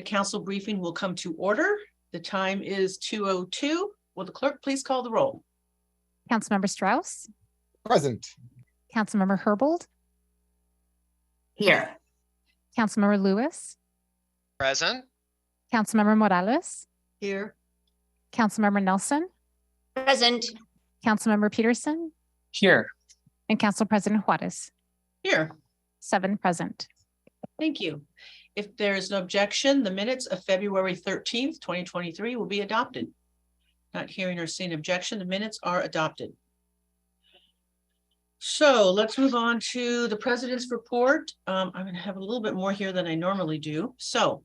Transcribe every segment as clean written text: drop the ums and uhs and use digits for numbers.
council briefing will come to order. The time is 2:02. Will the clerk please call the roll? Councilmember Strauss. Present. Councilmember Herbold. Here. Councilmember Lewis. Present. Councilmember Morales. Here. Councilmember Nelson. Present. Councilmember Peterson. Here. And Council President Juarez. Here. 7 present. Thank you. If there is no objection, the minutes of February 13th, 2023 will be adopted. Not hearing or seeing objection, the minutes are adopted. So let's move on to the president's report. I'm going to have a little bit more here than I normally do. So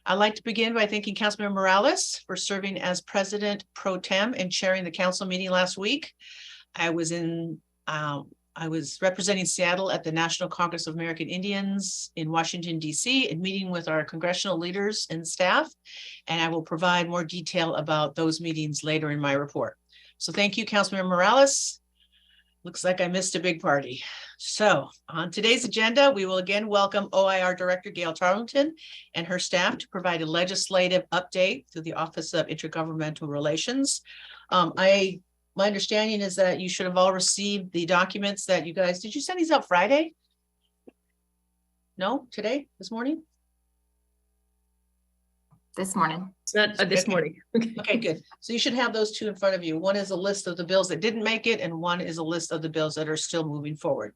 I'd like to begin by thanking Councilmember Morales for serving as president pro tem and chairing the council meeting last week. I was representing Seattle at the National Congress of American Indians in Washington, D.C., and meeting with our congressional leaders and staff. And I will provide more detail about those meetings later in my report. So thank you, Councilmember Morales. Looks like I missed a big party. So on today's agenda, we will again welcome OIR Director Gail Tarleton and her staff to provide a legislative update through the Office of Intergovernmental Relations. My understanding is that you should have all received the documents that you guys, did you send these out Friday? No, today, this morning? This morning. This morning. Okay, good. So you should have those two in front of you. One is a list of the bills that didn't make it, and one is a list of the bills that are still moving forward.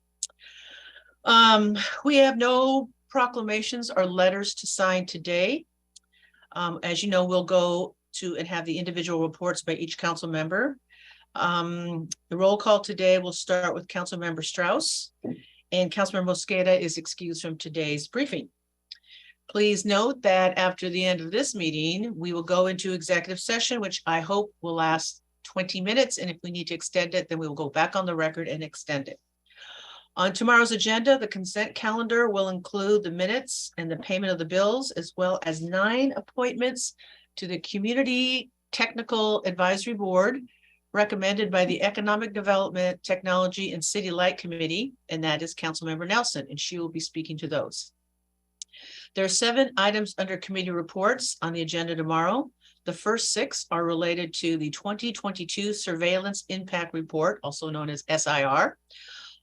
We have no proclamations or letters to sign today. As you know, we'll go to and have the individual reports by each council member. The roll call today will start with Councilmember Strauss, and Councilmember Mosqueda is excused from today's briefing. Please note that after the end of this meeting, we will go into executive session, which I hope will last 20 minutes. And if we need to extend it, then we will go back on the record and extend it. On tomorrow's agenda, the consent calendar will include the minutes and the payment of the bills, as well as 9 appointments to the Community Technical Advisory Board recommended by the Economic Development, Technology, and City Light Committee, and that is Councilmember Nelson, and she will be speaking to those. There are 7 items under committee reports on the agenda tomorrow. The first 6 are related to the 2022 Surveillance Impact Report, also known as SIR.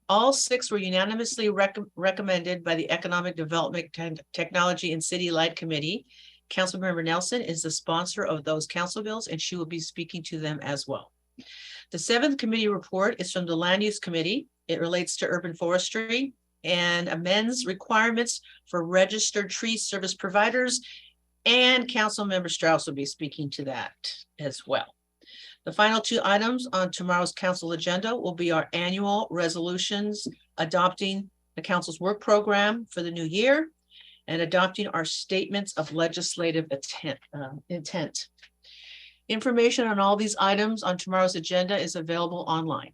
All 6 were unanimously recommended by the Economic Development, Technology, and City Light Committee. Councilmember Nelson is the sponsor of those council bills, and she will be speaking to them as well. The 7th committee report is from the Land Use Committee. It relates to urban forestry and amends requirements for registered tree service providers, and Councilmember Strauss will be speaking to that as well. The final 2 items on tomorrow's council agenda will be our annual resolutions adopting the council's work program for the new year and adopting our statements of legislative intent. Information on all these items on tomorrow's agenda is available online.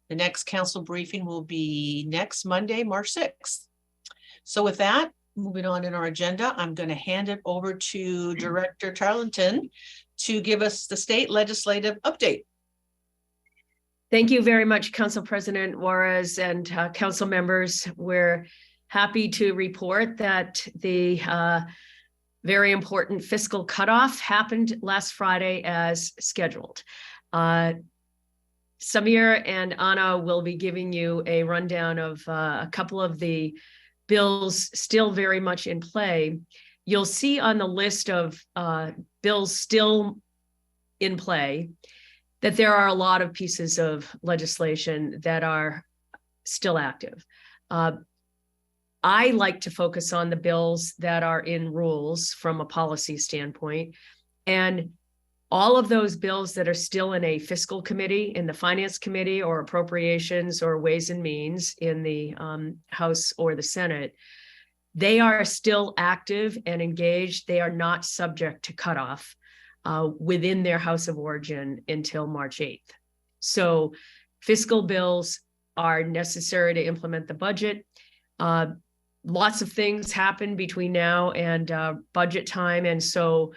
The next council briefing will be next Monday, March 6th. So with that, moving on in our agenda, I'm going to hand it over to Director Tarleton to give us the state legislative update. Thank you very much, Council President Juarez and council members. We're happy to report that the very important fiscal cutoff happened last Friday as scheduled. Samir and Anna will be giving you a rundown of a couple of the bills still very much in play. You'll see on the list of bills still in play that there are a lot of pieces of legislation that are still active. I like to focus on the bills that are in rules from a policy standpoint, and all of those bills that are still in a fiscal committee, in the finance committee, or appropriations or ways and means in the House or the Senate, they are still active and engaged. They are not subject to cutoff within their House of origin until March 8th. So fiscal bills are necessary to implement the budget. Lots of things happen between now and budget time. And so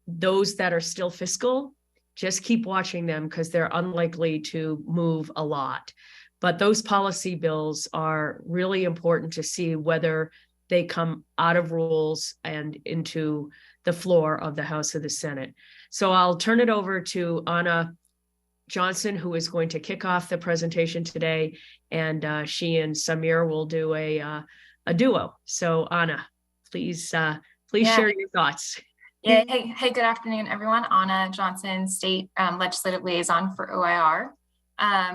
those that are still fiscal, just keep watching them because they're unlikely to move a lot. But those policy bills are really important to see whether they come out of rules and into the floor of the House of the Senate. So I'll turn it over to Anna Johnson, who is going to kick off the presentation today, and she and Samir will do a duo. So Anna, please share your thoughts. Yeah. Hey, good afternoon, everyone. Anna Johnson, State Legislative Liaison for OIR.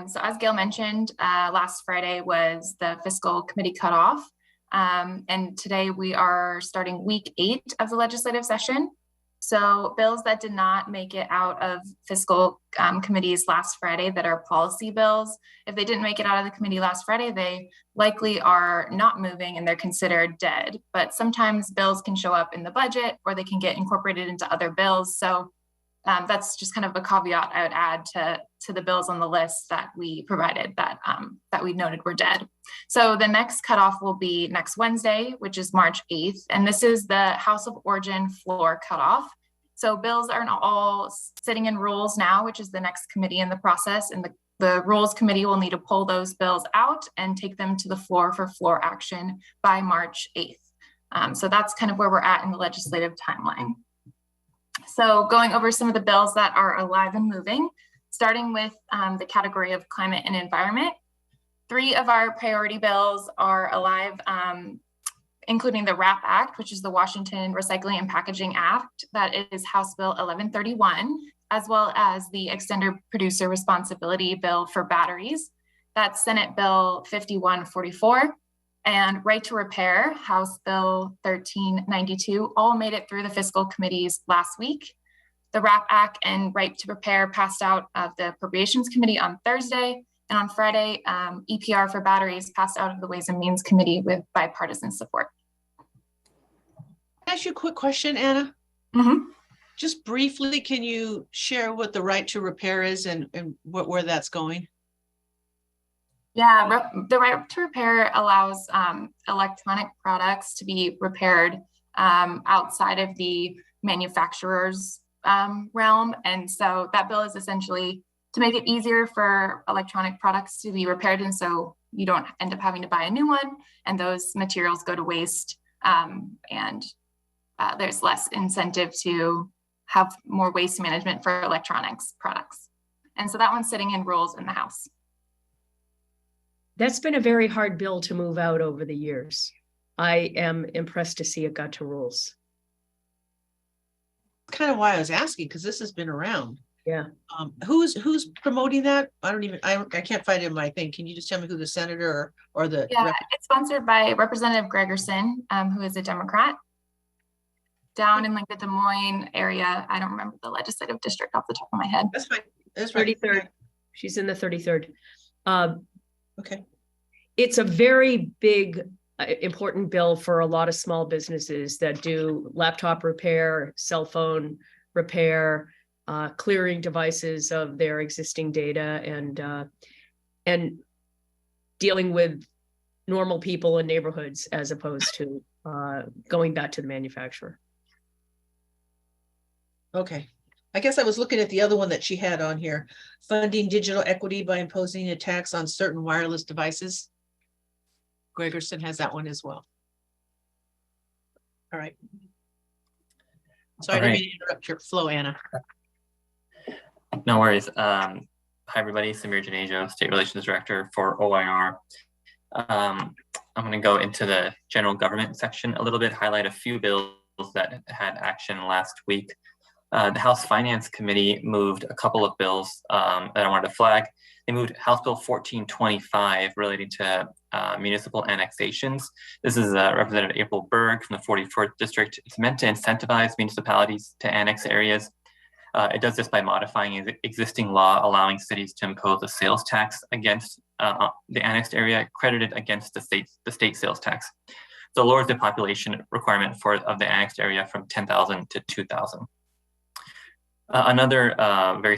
So as Gail mentioned, last Friday was the fiscal committee cutoff. And today we are starting week 8 of the legislative session. So bills that did not make it out of fiscal committees last Friday that are policy bills, if they didn't make it out of the committee last Friday, they likely are not moving and they're considered dead. But sometimes bills can show up in the budget or they can get incorporated into other bills. So that's just kind of a caveat I would add to the bills on the list that we provided that we noted were dead. So the next cutoff will be next Wednesday, which is March 8th. And this is the House of Origin floor cutoff. So bills are all sitting in rules now, which is the next committee in the process. And the rules committee will need to pull those bills out and take them to the floor for floor action by March 8th. So that's kind of where we're at in the legislative timeline. So going over some of the bills that are alive and moving, starting with the category of climate and environment. 3 of our priority bills are alive, including the WRAP Act, which is the Washington Recycling and Packaging Act. That is House Bill 1131, as well as the Extended Producer Responsibility Bill for batteries. That's Senate Bill 5144. And Right to Repair, House Bill 1392, all made it through the fiscal committees last week. The WRAP Act and Right to Repair passed out of the Appropriations Committee on Thursday. And on Friday, EPR for batteries passed out of the Ways and Means Committee with bipartisan support. Can I ask you a quick question, Anna? Mm-hmm. Just briefly, can you share what the Right to Repair is and where that's going? Yeah, the Right to Repair allows electronic products to be repaired outside of the manufacturer's realm. And so that bill is essentially to make it easier for electronic products to be repaired. And so you don't end up having to buy a new one and those materials go to waste. And there's less incentive to have more waste management for electronics products. And so that one's sitting in rules in the House. That's been a very hard bill to move out over the years. I am impressed to see it got to rules. That's kind of why I was asking, because this has been around. Yeah. Who's promoting that? I can't find it in my thing. Can you just tell me who the senator or the? Yeah, it's sponsored by Representative Gregerson, who is a Democrat. Down in like the Des Moines area. I don't remember the legislative district off the top of my head. That's fine. That's right. 33rd. She's in the 33rd. Okay. It's a very big, important bill for a lot of small businesses that do laptop repair, cell phone repair, clearing devices of their existing data, and dealing with normal people in neighborhoods as opposed to going back to the manufacturer. Okay. I guess I was looking at the other one that she had on here, funding digital equity by imposing a tax on certain wireless devices. Gregerson has that one as well. All right. Sorry, I didn't mean to interrupt your flow, Anna. No worries. Hi, everybody. Samir Janejo, State Relations Director for OIR. I'm going to go into the general government section a little bit, highlight a few bills that had action last week. The House Finance Committee moved a couple of bills that I wanted to flag. They moved House Bill 1425 relating to municipal annexations. This is Representative April Berg from the 44th District. It's meant to incentivize municipalities to annex areas. It does this by modifying existing law, allowing cities to impose a sales tax against the annexed area, credited against the state sales tax. So it lowers the population requirement of the annexed area from 10,000 to 2,000. Another very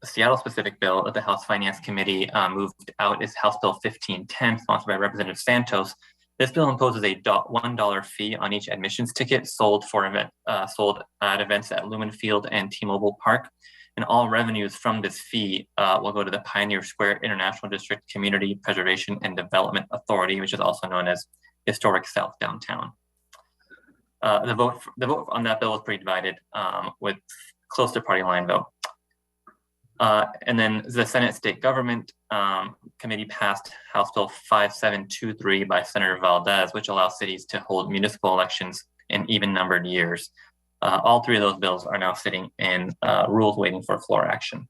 Seattle-specific bill that the House Finance Committee moved out is House Bill 1510, sponsored by Representative Santos. This bill imposes a $1 fee on each admissions ticket sold at events at Lumen Field and T-Mobile Park, and all revenues from this fee will go to the Pioneer Square International District Community Preservation and Development Authority, which is also known as historic South Downtown. The vote on that bill was pretty divided, with close to party line vote. And then the Senate State Government Committee passed House Bill 5723 by Senator Valdez, which allows cities to hold municipal elections in even-numbered years. All three of those bills are now sitting in rules waiting for floor action.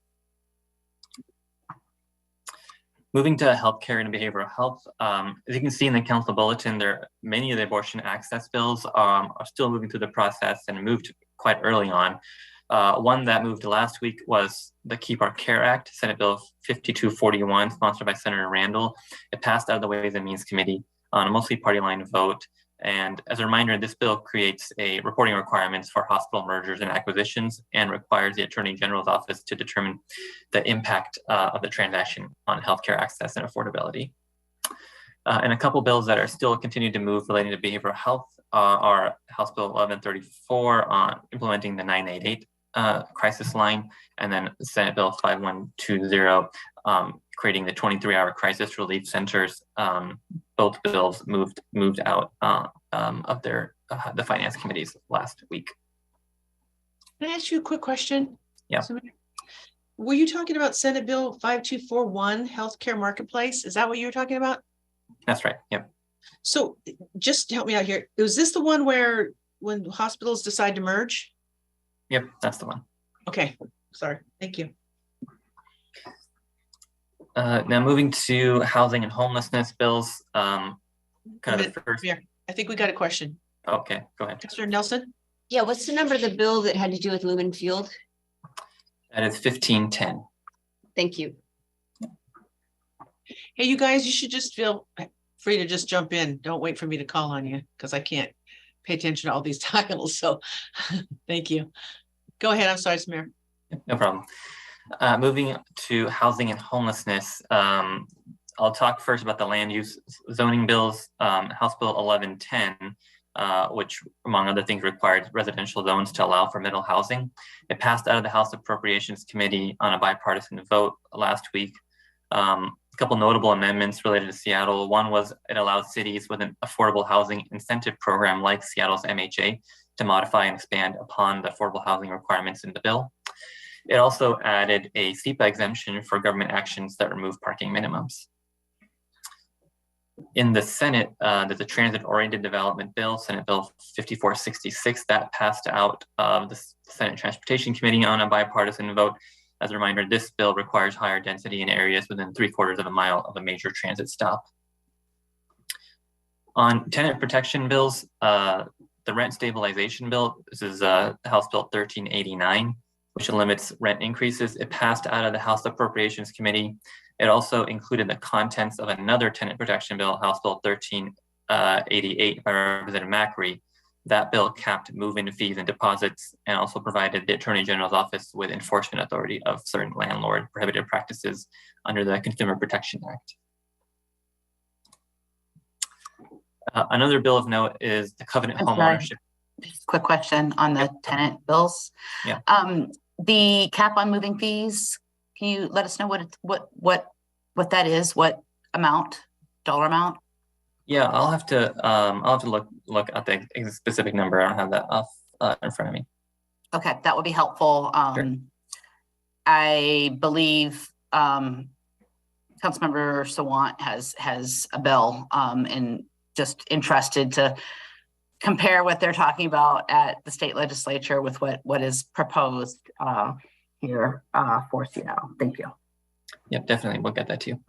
Moving to healthcare and behavioral health, as you can see in the council bulletin, many of the abortion access bills are still moving through the process and moved quite early on. One that moved last week was the Keep Our Care Act, Senate Bill 5241, sponsored by Senator Randall. It passed out of the Ways and Means Committee on a mostly party line vote. And as a reminder, this bill creates a reporting requirements for hospital mergers and acquisitions and requires the Attorney General's office to determine the impact of the transaction on healthcare access and affordability. And a couple bills that are still continuing to move relating to behavioral health are House Bill 1134 on implementing the 988 crisis line, and then Senate Bill 5120 creating the 23-hour crisis relief centers. Both bills moved out of the finance committees last week. Can I ask you a quick question? Yeah. Were you talking about Senate Bill 5241, Healthcare Marketplace? Is that what you were talking about? That's right. Yep. So just help me out here. Was this the one where when hospitals decide to merge? Yep, that's the one. Okay, sorry. Thank you. Now moving to housing and homelessness bills. Kind of the first. Here, I think we got a question. Okay, go ahead. Mr. Nelson? Yeah, what's the number of the bill that had to do with Lumen Field? That is 1510. Thank you. Hey, you guys, you should just feel free to just jump in. Don't wait for me to call on you because I can't pay attention to all these titles. So thank you. Go ahead. I'm sorry, Samir. No problem. Moving to housing and homelessness, I'll talk first about the land use zoning bills. House Bill 1110, which among other things required residential zones to allow for middle housing. It passed out of the House Appropriations Committee on a bipartisan vote last week. A couple notable amendments related to Seattle. One was it allowed cities with an affordable housing incentive program like Seattle's MHA to modify and expand upon the affordable housing requirements in the bill. It also added a SEPA exemption for government actions that remove parking minimums. In the Senate, there's a transit-oriented development bill, Senate Bill 5466, that passed out of the Senate Transportation Committee on a bipartisan vote. As a reminder, this bill requires higher density in areas within 3/4 of a mile of a major transit stop. On tenant protection bills, the rent stabilization bill, this is House Bill 1389, which limits rent increases. It passed out of the House Appropriations Committee. It also included the contents of another tenant protection bill, House Bill 1388 by Representative Macri. That bill capped move-in fees and deposits and also provided the Attorney General's office with enforcement authority of certain landlord prohibited practices under the Consumer Protection Act. Another bill of note is the covenant homeownership. Just a quick question on the tenant bills. Yeah. The cap on moving fees, can you let us know what that is? What amount, dollar amount? Yeah, I'll have to look at the specific number. I don't have that off in front of me. Okay, that would be helpful. Sure. I believe Councilmember Sawant has a bill and just interested to compare what they're talking about at the state legislature with what is proposed here for Seattle. Thank you. Yep, definitely. We'll get that to you.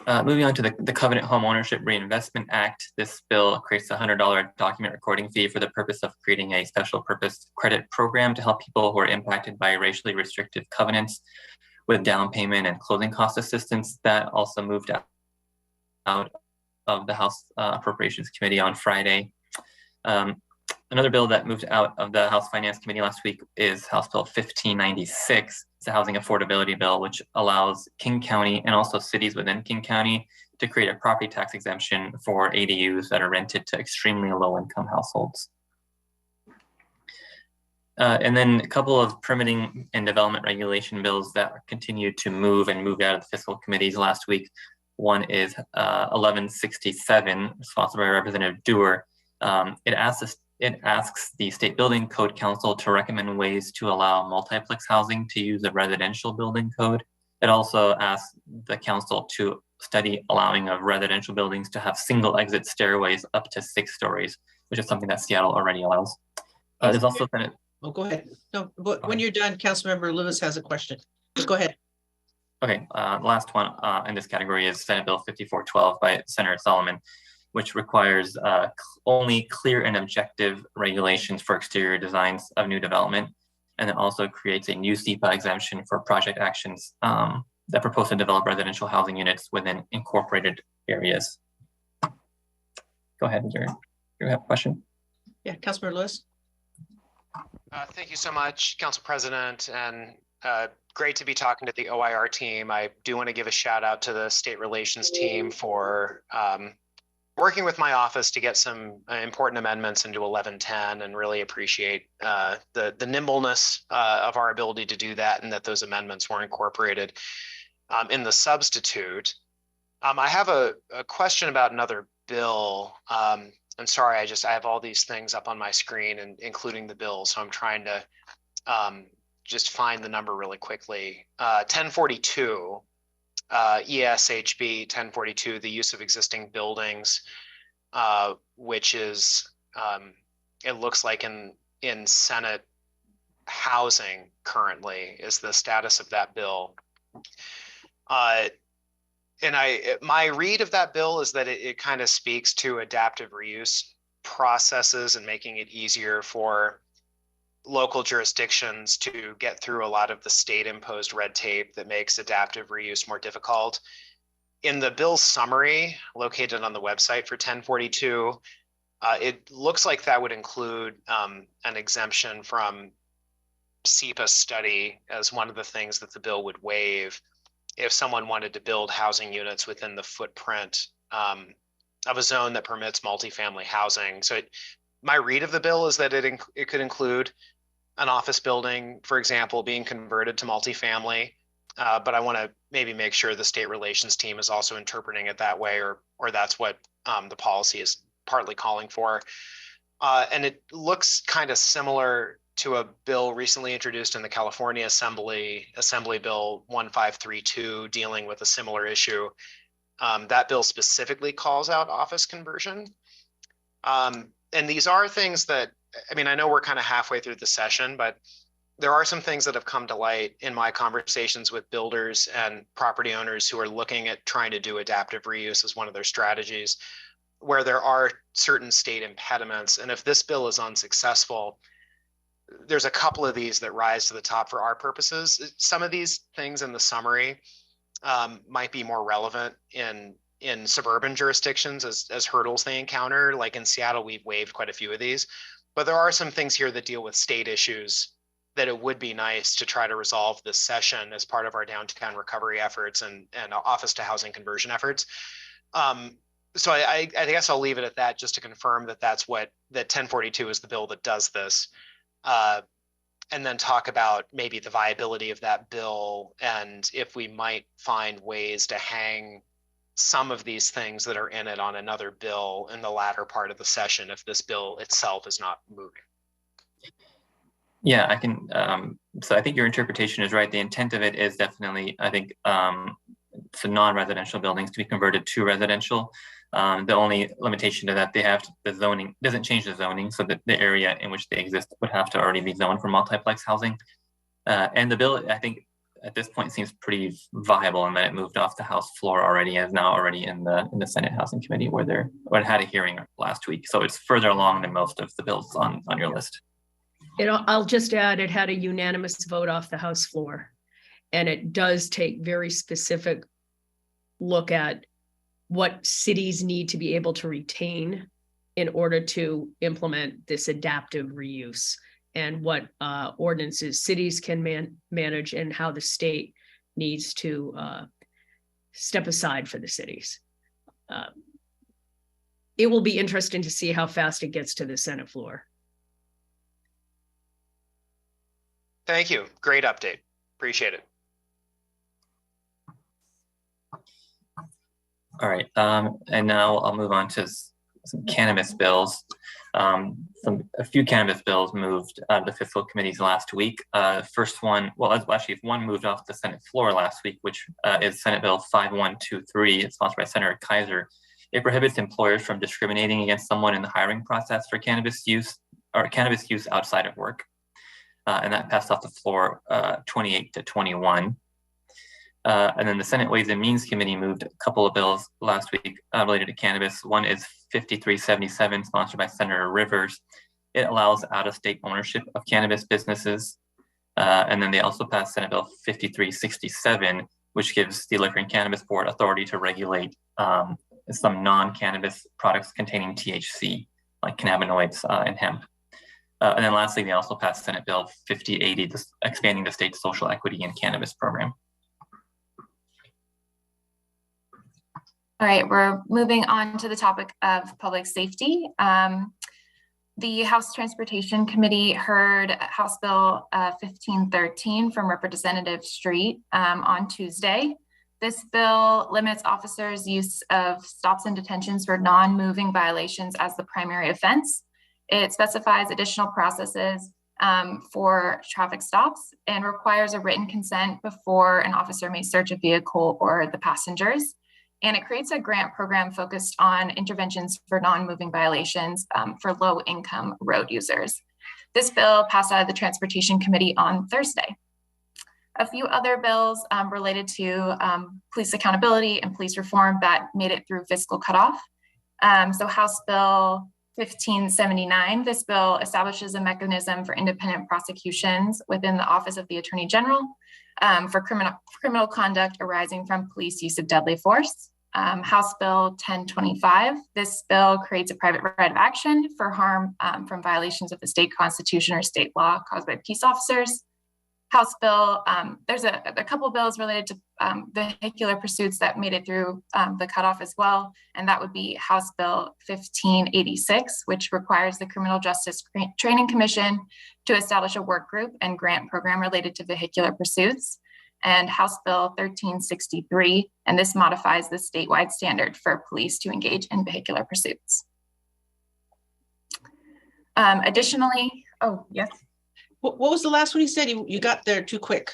Moving on to the Covenant Home Ownership Reinvestment Act. This bill creates a $100 document recording fee for the purpose of creating a special purpose credit program to help people who are impacted by racially restrictive covenants with down payment and closing cost assistance. That also moved out of the House Appropriations Committee on Friday. Another bill that moved out of the House Finance Committee last week is House Bill 1596. It's a housing affordability bill, which allows King County and also cities within King County to create a property tax exemption for ADUs that are rented to extremely low-income households. And then a couple of permitting and development regulation bills that continued to move out of the fiscal committees last week. One is 1167, sponsored by Representative Dewar. It asks the State Building Code Council to recommend ways to allow multiplex housing to use the residential building code. It also asks the council to study allowing of residential buildings to have single exit stairways up to 6 stories, which is something that Seattle already allows. There's also Senate. Oh, go ahead. No, but when ahead. you're done, Councilmember Lewis has a question. Go ahead. Okay, last one in this category is Senate Bill 5412 by Senator Solomon, which requires only clear and objective regulations for exterior designs of new development. And it also creates a new SEPA exemption for project actions that propose to develop residential housing units within incorporated areas. Go ahead, you have a question? Yeah, Councilmember Lewis. Thank you so much, Council President, and great to be talking to the OIR team. I do want to give a shout out to the State Relations team for working with my office to get some important amendments into 1110, and really appreciate the nimbleness of our ability to do that, and that those amendments were incorporated in the substitute. I have a question about another bill. I'm sorry, I have all these things up on my screen, and including the bill, so I'm trying to just find the number really quickly. 1042. ESHB 1042, the use of existing buildings, which is, it looks like in Senate housing currently is the status of that bill. And my read of that bill is that it kind of speaks to adaptive reuse processes and making it easier for local jurisdictions to get through a lot of the state imposed red tape that makes adaptive reuse more difficult. In the bill summary located on the website for 1042, it looks like that would include an exemption from SEPA study as one of the things that the bill would waive if someone wanted to build housing units within the footprint of a zone that permits multifamily housing. So my read of the bill is that it could include an office building, for example, being converted to multifamily. But I want to maybe make sure the State Relations team is also interpreting it that way, or that's what the policy is partly calling for. And it looks kind of similar to a bill recently introduced in the California Assembly Bill 1532, dealing with a similar issue. That bill specifically calls out office conversion. And these are things that, I mean, I know we're kind of halfway through the session, but there are some things that have come to light in my conversations with builders and property owners who are looking at trying to do adaptive reuse as one of their strategies, where there are certain state impediments. And if this bill is unsuccessful, there's a couple of these that rise to the top for our purposes. Some of these things in the summary might be more relevant in suburban jurisdictions as hurdles they encounter. Like in Seattle, we've waived quite a few of these, but there are some things here that deal with state issues that it would be nice to try to resolve this session as part of our downtown recovery efforts and office to housing conversion efforts. So I guess I'll leave it at that, just to confirm that that 1042 is the bill that does this. And then talk about maybe the viability of that bill, and if we might find ways to hang some of these things that are in it on another bill in the latter part of the session if this bill itself is not moving. Yeah, I can. So I think your interpretation is right. The intent of it is definitely, I think, for non-residential buildings to be converted to residential. The only limitation to that, the zoning doesn't change the zoning, so that the area in which they exist would have to already be zoned for multiplex housing. And the bill, I think, at this point seems pretty viable, and that it moved off the House floor already, and is now already in the Senate Housing Committee, where it had a hearing last week. So it's further along than most of the bills on your list. I'll just add, it had a unanimous vote off the House floor, and it does take very specific look at what cities need to be able to retain in order to implement this adaptive reuse, and what ordinances cities can manage, and how the state needs to step aside for the cities. It will be interesting to see how fast it gets to the Senate floor. Thank you. Great update. Appreciate it. All right, and now I'll move on to some cannabis bills. A few cannabis bills moved out of the fiscal committees last week. First one, well, actually one moved off the Senate floor last week, which is Senate Bill 5123, sponsored by Senator Kaiser. It prohibits employers from discriminating against someone in the hiring process for cannabis use outside of work. And that passed off the floor 28-21. And then the Senate Ways and Means Committee moved a couple of bills last week related to cannabis. One is 5377, sponsored by Senator Rivers. It allows out-of-state ownership of cannabis businesses. And then they also passed Senate Bill 5367, which gives the Liquor and Cannabis Board authority to regulate some non-cannabis products containing THC, like cannabinoids and hemp. And then lastly, they also passed Senate Bill 5080, expanding the state's social equity in cannabis program. All right, we're moving on to the topic of public safety. The House Transportation Committee heard House Bill 1513 from Representative Street on Tuesday. This bill limits officers' use of stops and detentions for non-moving violations as the primary offense. It specifies additional processes for traffic stops and requires a written consent before an officer may search a vehicle or the passengers. And it creates a grant program focused on interventions for non-moving violations for low-income road users. This bill passed out of the Transportation Committee on Thursday. A few other bills related to police accountability and police reform that made it through fiscal cutoff. So House Bill 1579, this bill establishes a mechanism for independent prosecutions within the Office of the Attorney General for criminal conduct arising from police use of deadly force. House Bill 1025, this bill creates a private right of action for harm from violations of the state constitution or state law caused by peace officers. House Bill, there's a couple of bills related to vehicular pursuits that made it through the cutoff as well. And that would be House Bill 1586, which requires the Criminal Justice Training Commission to establish a work group and grant program related to vehicular pursuits. And House Bill 1363, and this modifies the statewide standard for police to engage in vehicular pursuits. Additionally, oh, yes. What was the last one you said? You got there too quick.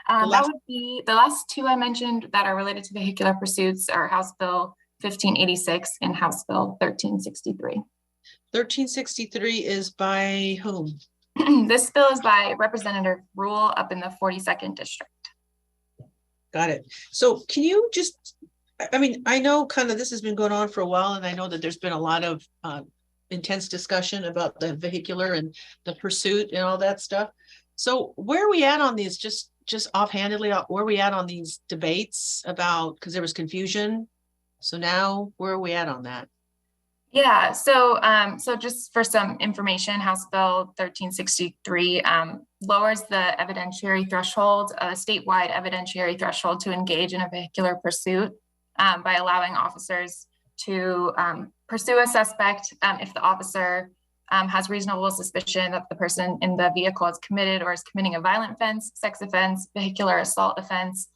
That would be the last two I mentioned that are related to vehicular pursuits are House Bill 1586 and House Bill 1363. 1363 is by whom? This bill is by Representative Rule up in the 42nd District. Got it. So can you just, I mean, I know kind of this has been going on for a while, and I know that there's been a lot of intense discussion about the vehicular and the pursuit and all that stuff. So where are we at on these, just offhandedly, where are we at on these debates about, because there was confusion. So now where are we at on that? Yeah, so just for some information, House Bill 1363 lowers the evidentiary threshold, a statewide evidentiary threshold to engage in a vehicular pursuit by allowing officers to pursue a suspect if the officer has reasonable suspicion that the person in the vehicle has committed or is committing a violent offense, sex offense, vehicular assault offense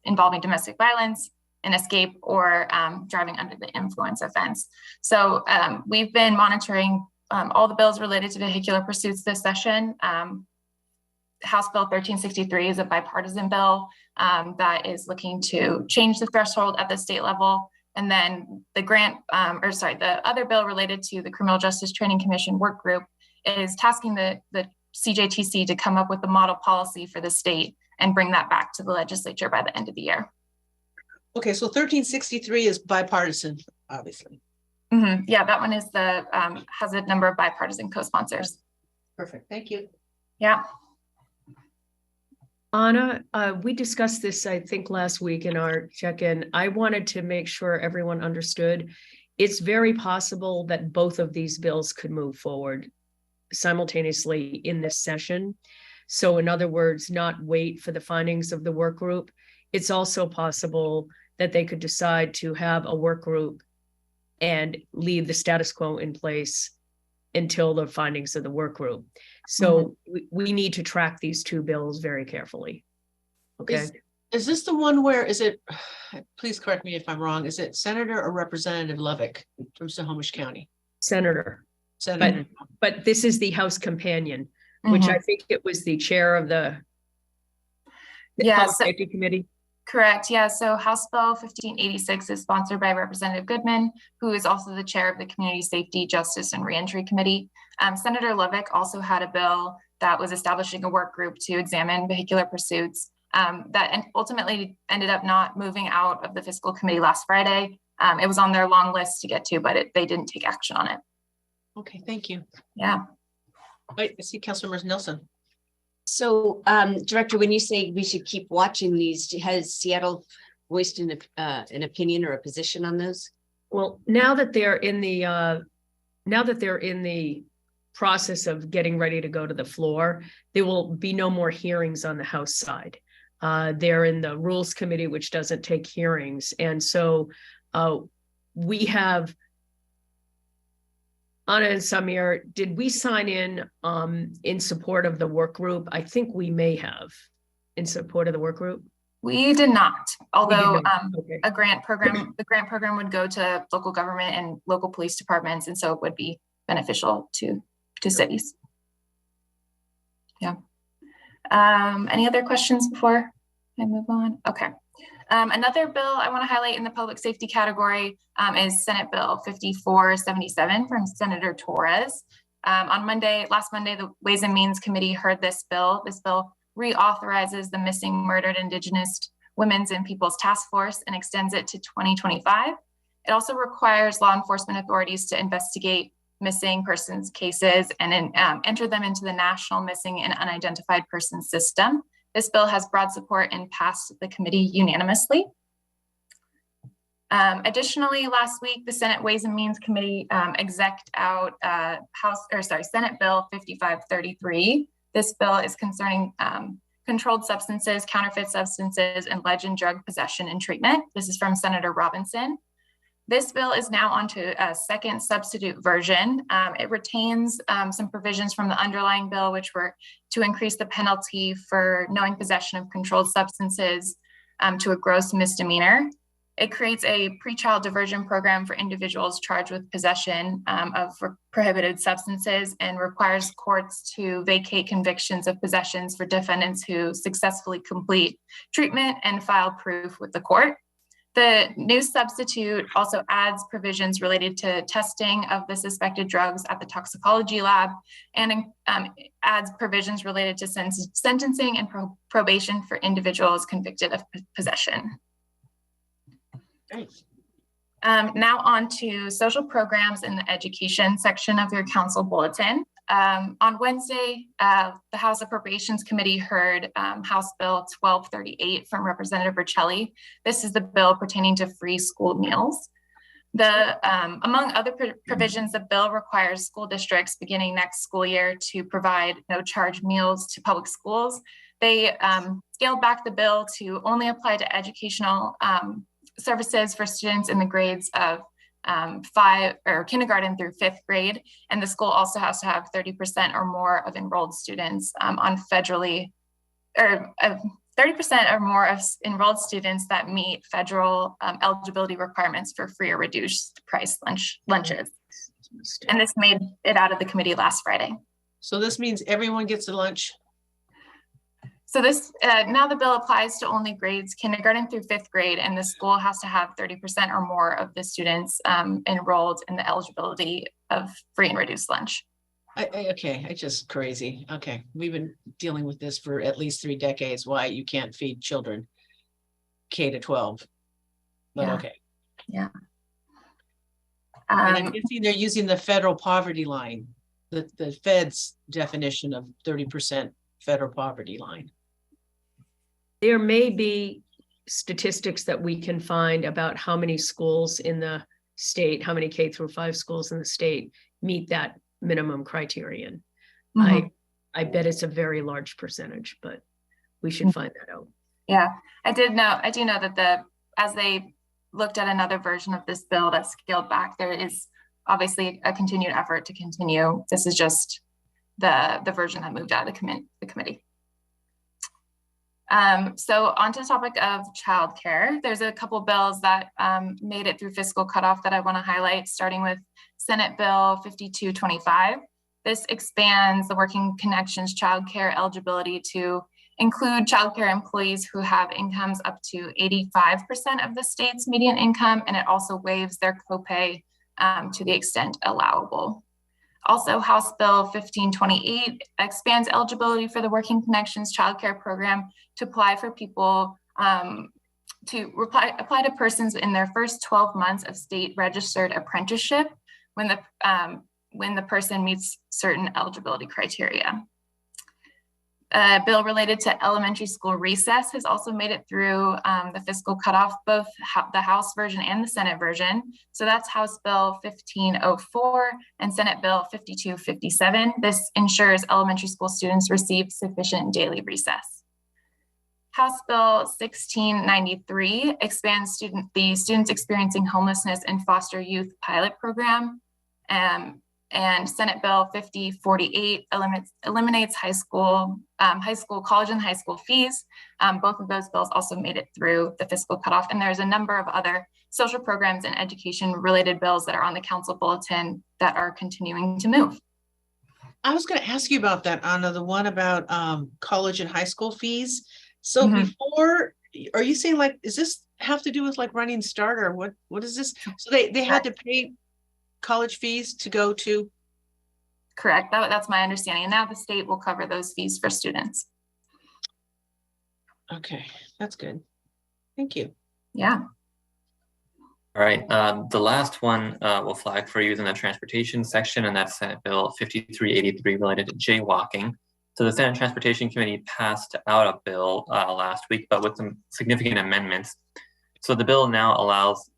involving domestic violence, an escape, or driving under the influence offense. So we've been monitoring all the bills related to vehicular pursuits this session. House Bill 1363 is a bipartisan bill that is looking to change the threshold at the state level. And then the other bill related to the Criminal Justice Training Commission work group is tasking the CJTC to come up with the model policy for the state and bring that back to the legislature by the end of the year. Okay, so 1363 is bipartisan, obviously. Mm-hmm. Yeah, that one is has a number of bipartisan co-sponsors. Perfect, thank you. Yeah. Anna, we discussed this, I think, last week in our check-in. I wanted to make sure everyone understood. It's very possible that both of these bills could move forward simultaneously in this session. So in other words, not wait for the findings of the work group. It's also possible that they could decide to have a work group and leave the status quo in place until the findings of the work group. So we need to track these two bills very carefully. Okay. Is this the one where, is it, please correct me if I'm wrong, is it Senator or Representative Lovick from Snohomish County? Senator, Senator. but this is the House Companion, which Mhm. I think it was the chair of the Yeah, Public so- Safety Committee. Correct. Yeah. So House Bill 1586 is sponsored by Representative Goodman, who is also the chair of the Community Safety, Justice, and Reentry Committee. Senator Lovick also had a bill that was establishing a work group to examine vehicular pursuits that ultimately ended up not moving out of the fiscal committee last Friday. It was on their long list to get to, but they didn't take action on it. Okay, thank you. Yeah. Wait, I see Councilmember Nelson. So, Director, when you say we should keep watching these, has Seattle voiced an opinion or a position on those? Well, now that they're in the process of getting ready to go to the floor, there will be no more hearings on the House side. They're in the Rules Committee, which doesn't take hearings. And so we have, Anna and Samir, did we sign in support of the work group? I think we may have in support of the work group. We did not, although Okay. the grant program would go to local government and local police departments, and so it would be beneficial to cities. Yeah. Any other questions before I move on? Okay. Another bill I want to highlight in the public safety category is Senate Bill 5477 from Senator Torres. Last Monday, the Ways and Means Committee heard this bill. This bill reauthorizes the Missing, Murdered, Indigenous Women's and People's Task Force and extends it to 2025. It also requires law enforcement authorities to investigate missing persons cases and enter them into the National Missing and Unidentified Persons System. This bill has broad support and passed the committee unanimously. Additionally, last week, the Senate Ways and Means Committee exec'd out Senate Bill 5533. This bill is concerning controlled substances, counterfeit substances, and legend drug possession and treatment. This is from Senator Robinson. This bill is now onto a second substitute version. It retains some provisions from the underlying bill, which were to increase the penalty for knowing possession of controlled substances to a gross misdemeanor. It creates a pretrial diversion program for individuals charged with possession of prohibited substances and requires courts to vacate convictions of possessions for defendants who successfully complete treatment and file proof with the court. The new substitute also adds provisions related to testing of the suspected drugs at the toxicology lab and adds provisions related to sentencing and probation for individuals convicted of possession. Thanks. Now on to social programs in the education section of your council bulletin. On Wednesday, the House Appropriations Committee heard House Bill 1238 from Representative Riccelli. This is the bill pertaining to free school meals. Among other provisions, the bill requires school districts beginning next school year to provide no-charge meals to public schools. They scaled back the bill to only apply to educational services for students in the grades of kindergarten through 5th grade. And the school also has to have 30% or more of enrolled students on federally, or 30% or more of enrolled students that meet federal eligibility requirements for free or reduced price lunches. And this made it out of the committee last Friday. So this means everyone gets a lunch? So this, now the bill applies to only grades kindergarten through 5th grade, and the school has to have 30% or more of the students enrolled in the eligibility of free and reduced lunch. Okay, it's just crazy. Okay, we've been dealing with this for at least 3 decades, why you can't feed children K to 12. But Yeah. okay. Yeah. And I'm guessing they're using the federal poverty line, the Fed's definition of 30% federal poverty line. There may be statistics that we can find about how many schools in the state, how many K through 5 schools in the state meet that minimum criterion. Mhm. I bet it's a very large percentage, but we should find that out. Yeah, I do know that as they looked at another version of this bill that scaled back, there is obviously a continued effort to continue. This is just the version that moved out of the committee. So onto the topic of childcare, there's a couple bills that made it through fiscal cutoff that I want to highlight, starting with Senate Bill 5225. This expands the Working Connections childcare eligibility to include childcare employees who have incomes up to 85% of the state's median income, and it also waives their copay to the extent allowable. Also, House Bill 1528 expands eligibility for the Working Connections childcare program to apply for people apply to persons in their first 12 months of state registered apprenticeship when the person meets certain eligibility criteria. A bill related to elementary school recess has also made it through the fiscal cutoff, both the House version and the Senate version. So that's House Bill 1504 and Senate Bill 5257. This ensures elementary school students receive sufficient daily recess. House Bill 1693 expands the Students Experiencing Homelessness and Foster Youth Pilot Program. And Senate Bill 5048 eliminates college and high school fees. Both of those bills also made it through the fiscal cutoff. And there's a number of other social programs and education related bills that are on the council bulletin that are continuing to move. I was going to ask you about that, Anna, the one about college and high school fees. So before, are you saying like, does this have to do with like Running Start or what is this? So they had to pay college fees to go to? Correct. That's my understanding. And now the state will cover those fees for students. Okay, that's good. Thank you. Yeah. All right, the last one we'll flag for you is in the transportation section, and that's Senate Bill 5383 related to jaywalking. So the Senate Transportation Committee passed out a bill last week, but with some significant amendments. So the bill now allows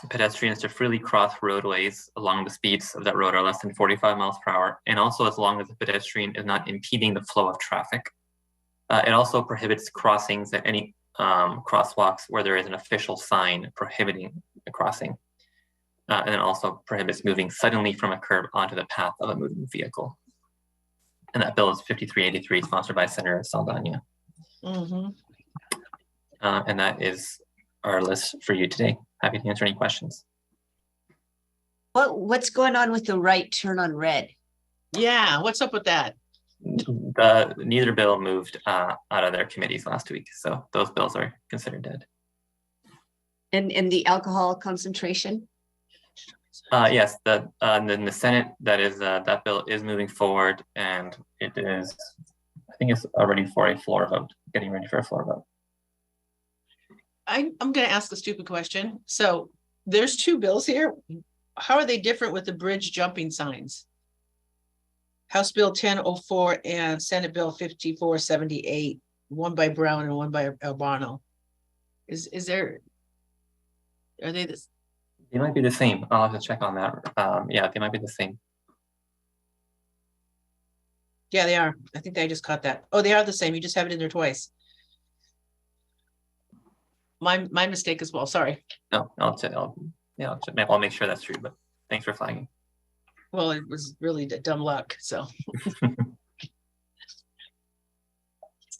pedestrians to freely cross roadways along the speeds of that road are less than 45 miles per hour, and also as long as the pedestrian is not impeding the flow of traffic. It also prohibits crossings at any crosswalks where there is an official sign prohibiting the crossing. And it also prohibits moving suddenly from a curb onto the path of a moving vehicle. And that bill is 5383, sponsored by Senator Saldana. And that is our list for you today. Happy to answer any questions. What's going on with the right turn on red? Yeah, what's up with that? Neither bill moved out of their committees last week, so those bills are considered dead. And the alcohol concentration? Yes, then the Senate, that bill is moving forward, and it is, I think it's already for a floor vote, getting ready for a floor vote. I'm going to ask a stupid question. So there's two bills here. How are they different with the bridge jumping signs? House Bill 1004 and Senate Bill 5478, one by Brown and one by Albano. Is there, are they this? They might be the same. I'll have to check on that. Yeah, they might be the same. Yeah, they are. I think I just caught that. Oh, they are the same. You just have it in there twice. My mistake as well. Sorry. No, I'll make sure that's true, but thanks for flagging. Well, it was really dumb luck. So is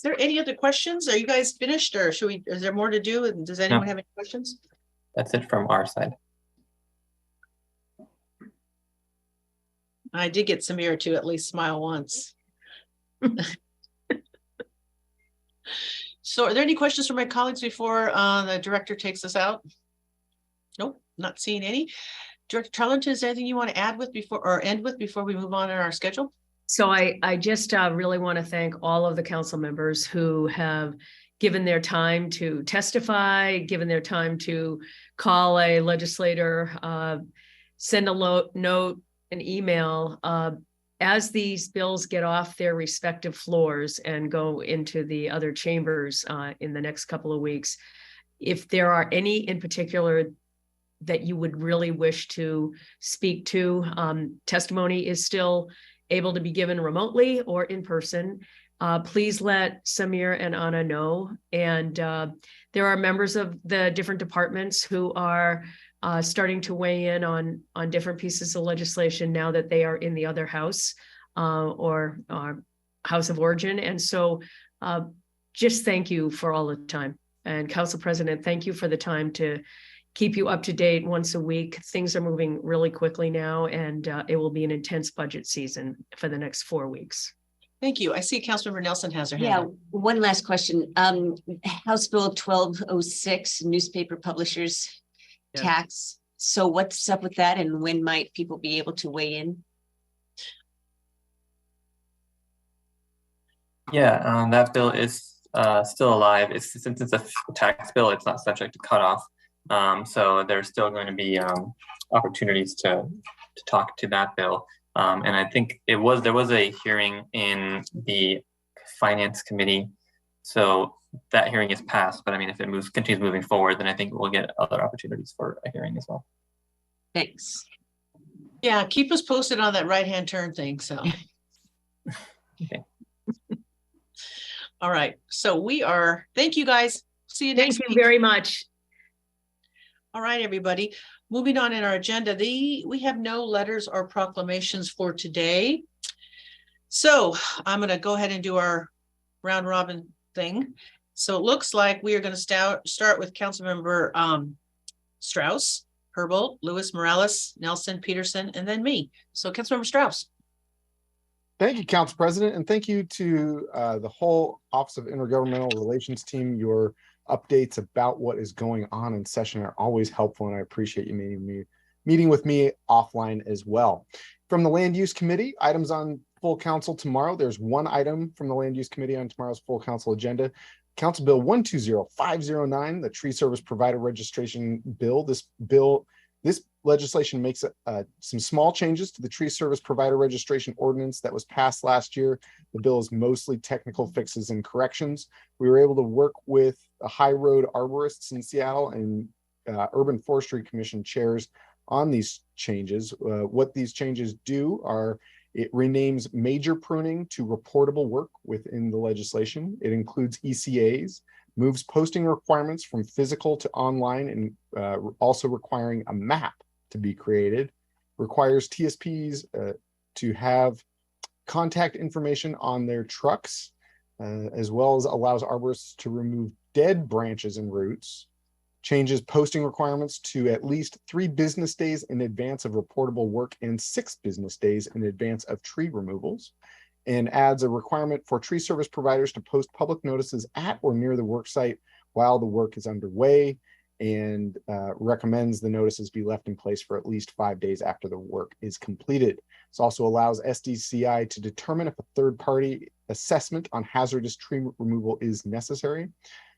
there any other questions? Are you guys finished, or is there more to do? And does anyone have any questions? That's it from our side. I did get Samir to at least smile once. So are there any questions from my colleagues before the director takes us out? Nope, not seeing any. Director Charlton, is there anything you want to add with before or end with before we move on in our schedule? So I just really want to thank all of the council members who have given their time to testify, given their time to call a legislator, send a note, an email. As these bills get off their respective floors and go into the other chambers in the next couple of weeks, if there are any in particular that you would really wish to speak to, testimony is still able to be given remotely or in person. Please let Samir and Anna know. And there are members of the different departments who are starting to weigh in on different pieces of legislation now that they are in the other house or house of origin. And so just thank you for all the time. And Council President, thank you for the time to keep you up to date once a week. Things are moving really quickly now, and it will be an intense budget season for the next 4 weeks. Thank you. I see Councilmember Nelson has her hand Yeah, up. one last question. House Bill 1206, newspaper publishers Yeah. tax. So what's up with that, and when might people be able to weigh in? Yeah, that bill is still alive. Since it's a tax bill, it's not subject to cutoff. So there's still going to be opportunities to talk to that bill. And I think there was a hearing in the Finance Committee. So that hearing is passed, but I mean, if it continues moving forward, then I think we'll get other opportunities for a hearing as well. Thanks. Yeah, keep us posted on that right-hand turn thing, so. Okay. All right, so thank you guys. See you next Thank week. you very much. All right, everybody. Moving on in our agenda, we have no letters or proclamations for today. So I'm going to go ahead and do our round robin thing. So it looks like we are going to start with Councilmember Strauss, Herbold, Lewis, Morales, Nelson, Peterson, and then me. So Councilmember Strauss. Thank you, Council President, and thank you to the whole Office of Intergovernmental Relations team. Your updates about what is going on in session are always helpful, and I appreciate you meeting with me offline as well. From the Land Use Committee, items on full council tomorrow. There's one item from the Land Use Committee on tomorrow's full council agenda. Council Bill 120509, the Tree Service Provider Registration Bill. This legislation makes some small changes to the Tree Service Provider Registration Ordinance that was passed last year. The bill is mostly technical fixes and corrections. We were able to work with High Road arborists in Seattle and Urban Forestry Commission chairs on these changes. What these changes do are it renames major pruning to reportable work within the legislation. It includes ECAs, moves posting requirements from physical to online, and also requiring a map to be created, requires TSPs to have contact information on their trucks, as well as allows arborists to remove dead branches and roots, changes posting requirements to at least 3 business days in advance of reportable work and 6 business days in advance of tree removals, and adds a requirement for tree service providers to post public notices at or near the work site while the work is underway, and recommends the notices be left in place for at least 5 days after the work is completed. This also allows SDCI to determine if a third-party assessment on hazardous tree removal is necessary.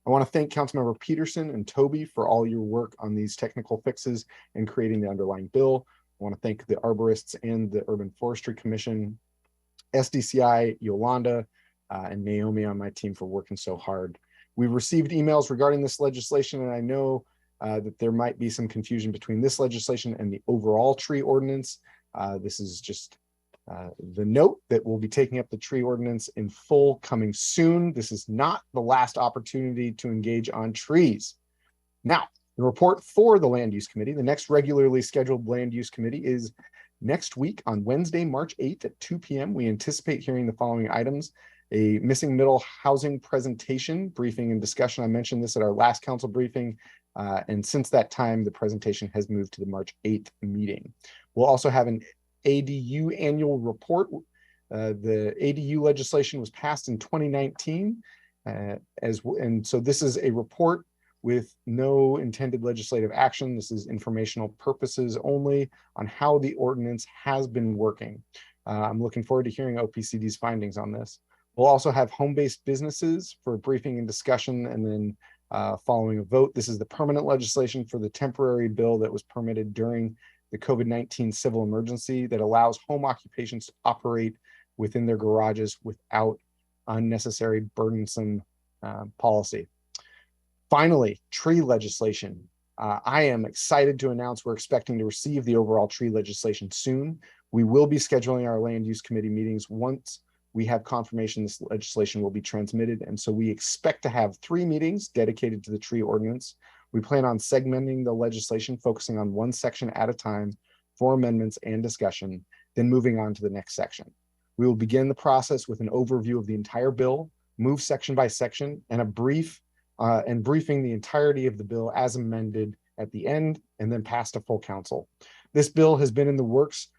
I want to thank Councilmember Peterson and Toby for all your work on these technical fixes and creating the underlying bill. I want to thank the arborists and the Urban Forestry Commission, SDCI, Yolanda, and Naomi on my team for working so hard. We've received emails regarding this legislation, and I know that there might be some confusion between this legislation and the overall tree ordinance. This is just the note that we'll be taking up the tree ordinance in full coming soon. This is not the last opportunity to engage on trees. Now, the report for the Land Use Committee, the next regularly scheduled Land Use Committee is next week on Wednesday, March 8th at 2 p.m. We anticipate hearing the following items: a missing middle housing presentation, briefing, and discussion. I mentioned this at our last council briefing, and since that time, the presentation has moved to the March 8th meeting. We'll also have an ADU annual report. The ADU legislation was passed in 2019, and so this is a report with no intended legislative action. This is informational purposes only on how the ordinance has been working. I'm looking forward to hearing OPCD's findings on this. We'll also have home-based businesses for a briefing and discussion, and then following a vote. This is the permanent legislation for the temporary bill that was permitted during the COVID-19 civil emergency that allows home occupations to operate within their garages without unnecessary burdensome policy. Finally, tree legislation. I am excited to announce we're expecting to receive the overall tree legislation soon. We will be scheduling our Land Use Committee meetings once we have confirmation this legislation will be transmitted. And so we expect to have 3 meetings dedicated to the tree ordinance. We plan on segmenting the legislation, focusing on one section at a time for amendments and discussion, then moving on to the next section. We will begin the process with an overview of the entire bill, move section by section, and briefing the entirety of the bill as amended at the end, and then passed to full council. This bill has been in the works.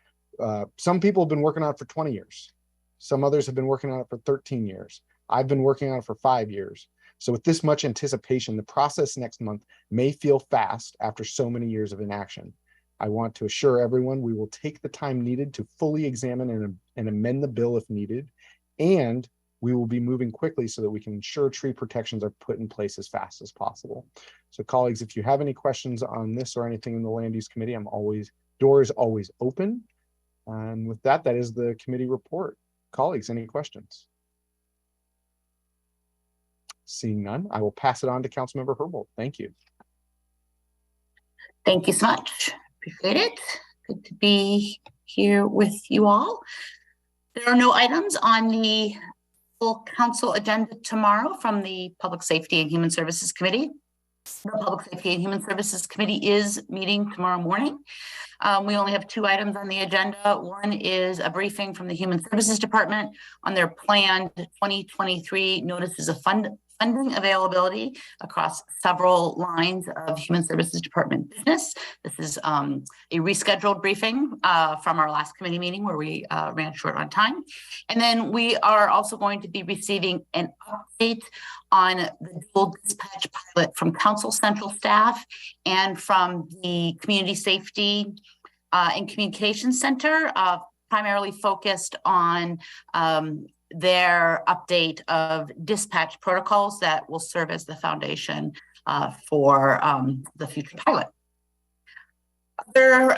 Some people have been working on it for 20 years. Some others have been working on it for 13 years. I've been working on it for 5 years. So with this much anticipation, the process next month may feel fast after so many years of inaction. I want to assure everyone we will take the time needed to fully examine and amend the bill if needed, and we will be moving quickly so that we can ensure tree protections are put in place as fast as possible. So colleagues, if you have any questions on this or anything in the Land Use Committee, door is always open. And with that, that is the committee report. Colleagues, any questions? Seeing none, I will pass it on to Councilmember Herbold. Thank you. Thank you so much. Appreciate it. Good to be here with you all. There are no items on the full council agenda tomorrow from the Public Safety and Human Services Committee. The Public Safety and Human Services Committee is meeting tomorrow morning. We only have 2 items on the agenda. One is a briefing from the Human Services Department on their planned 2023 notices of funding availability across several lines of Human Services Department business. This is a rescheduled briefing from our last committee meeting where we ran short on time. And then we are also going to be receiving an update on the dual dispatch pilot from Council Central staff and from the Community Safety and Communications Center, primarily focused on their update of dispatch protocols that will serve as the foundation for the future pilot. Other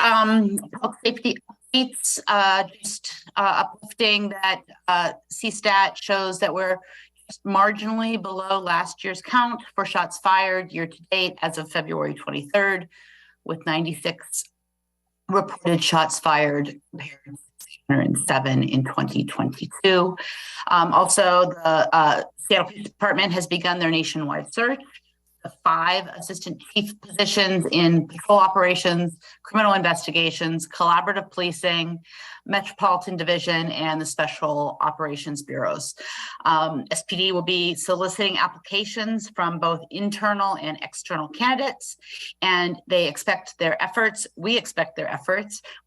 public safety updates, just uplifting that CSTAT shows that we're just marginally below last year's count for shots fired year to date as of February 23rd, with 96 reported shots fired compared to 607 in 2022. Also, the Seattle Police Department has begun their nationwide search of 5 assistant chief positions in patrol operations, criminal investigations, collaborative policing, metropolitan division, and the special operations bureaus. SPD will be soliciting applications from both internal and external candidates, and we expect their efforts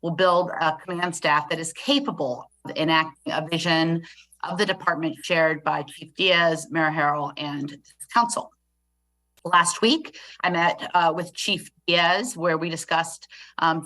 will build a command staff that is capable of enacting a vision of the department shared by Chief Diaz, Mayor Harrell, and Council. Last week, I met with Chief Diaz, where we discussed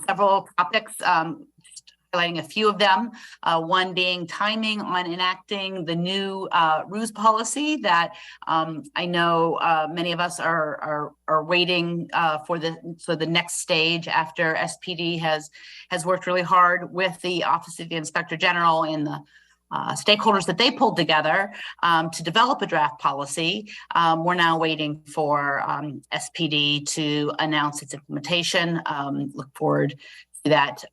several topics, just highlighting a few of them. One being timing on enacting the new ruse policy that I know many of us are waiting for the next stage after SPD has worked really hard with the Office of the Inspector General and the stakeholders that they pulled together to develop a draft policy. We're now waiting for SPD to announce its implementation. Look forward to that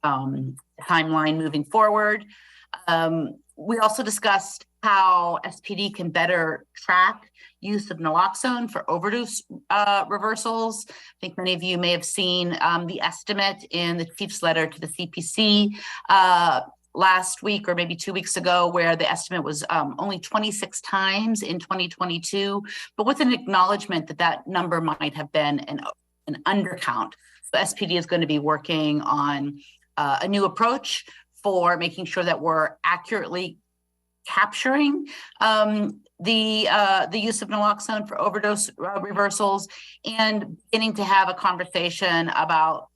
timeline moving forward. We also discussed how SPD can better track use of naloxone for overdose reversals. I think many of you may have seen the estimate in the chief's letter to the CPC last week or maybe 2 weeks ago, where the estimate was only 26 times in 2022, but with an acknowledgement that that number might have been an undercount. So SPD is going to be working on a new approach for making sure that we're accurately capturing the use of naloxone for overdose reversals, and beginning to have a conversation about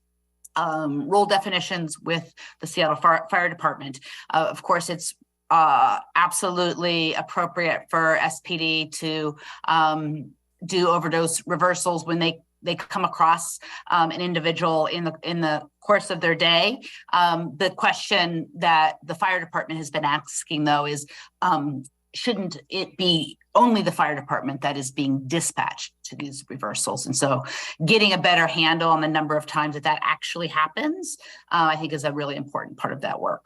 role definitions with the Seattle Fire Department. Of course, it's absolutely appropriate for SPD to do overdose reversals when they come across an individual in the course of their day. The question that the fire department has been asking, though, is shouldn't it be only the fire department that is being dispatched to these reversals? And so getting a better handle on the number of times that actually happens, I think is a really important part of that work.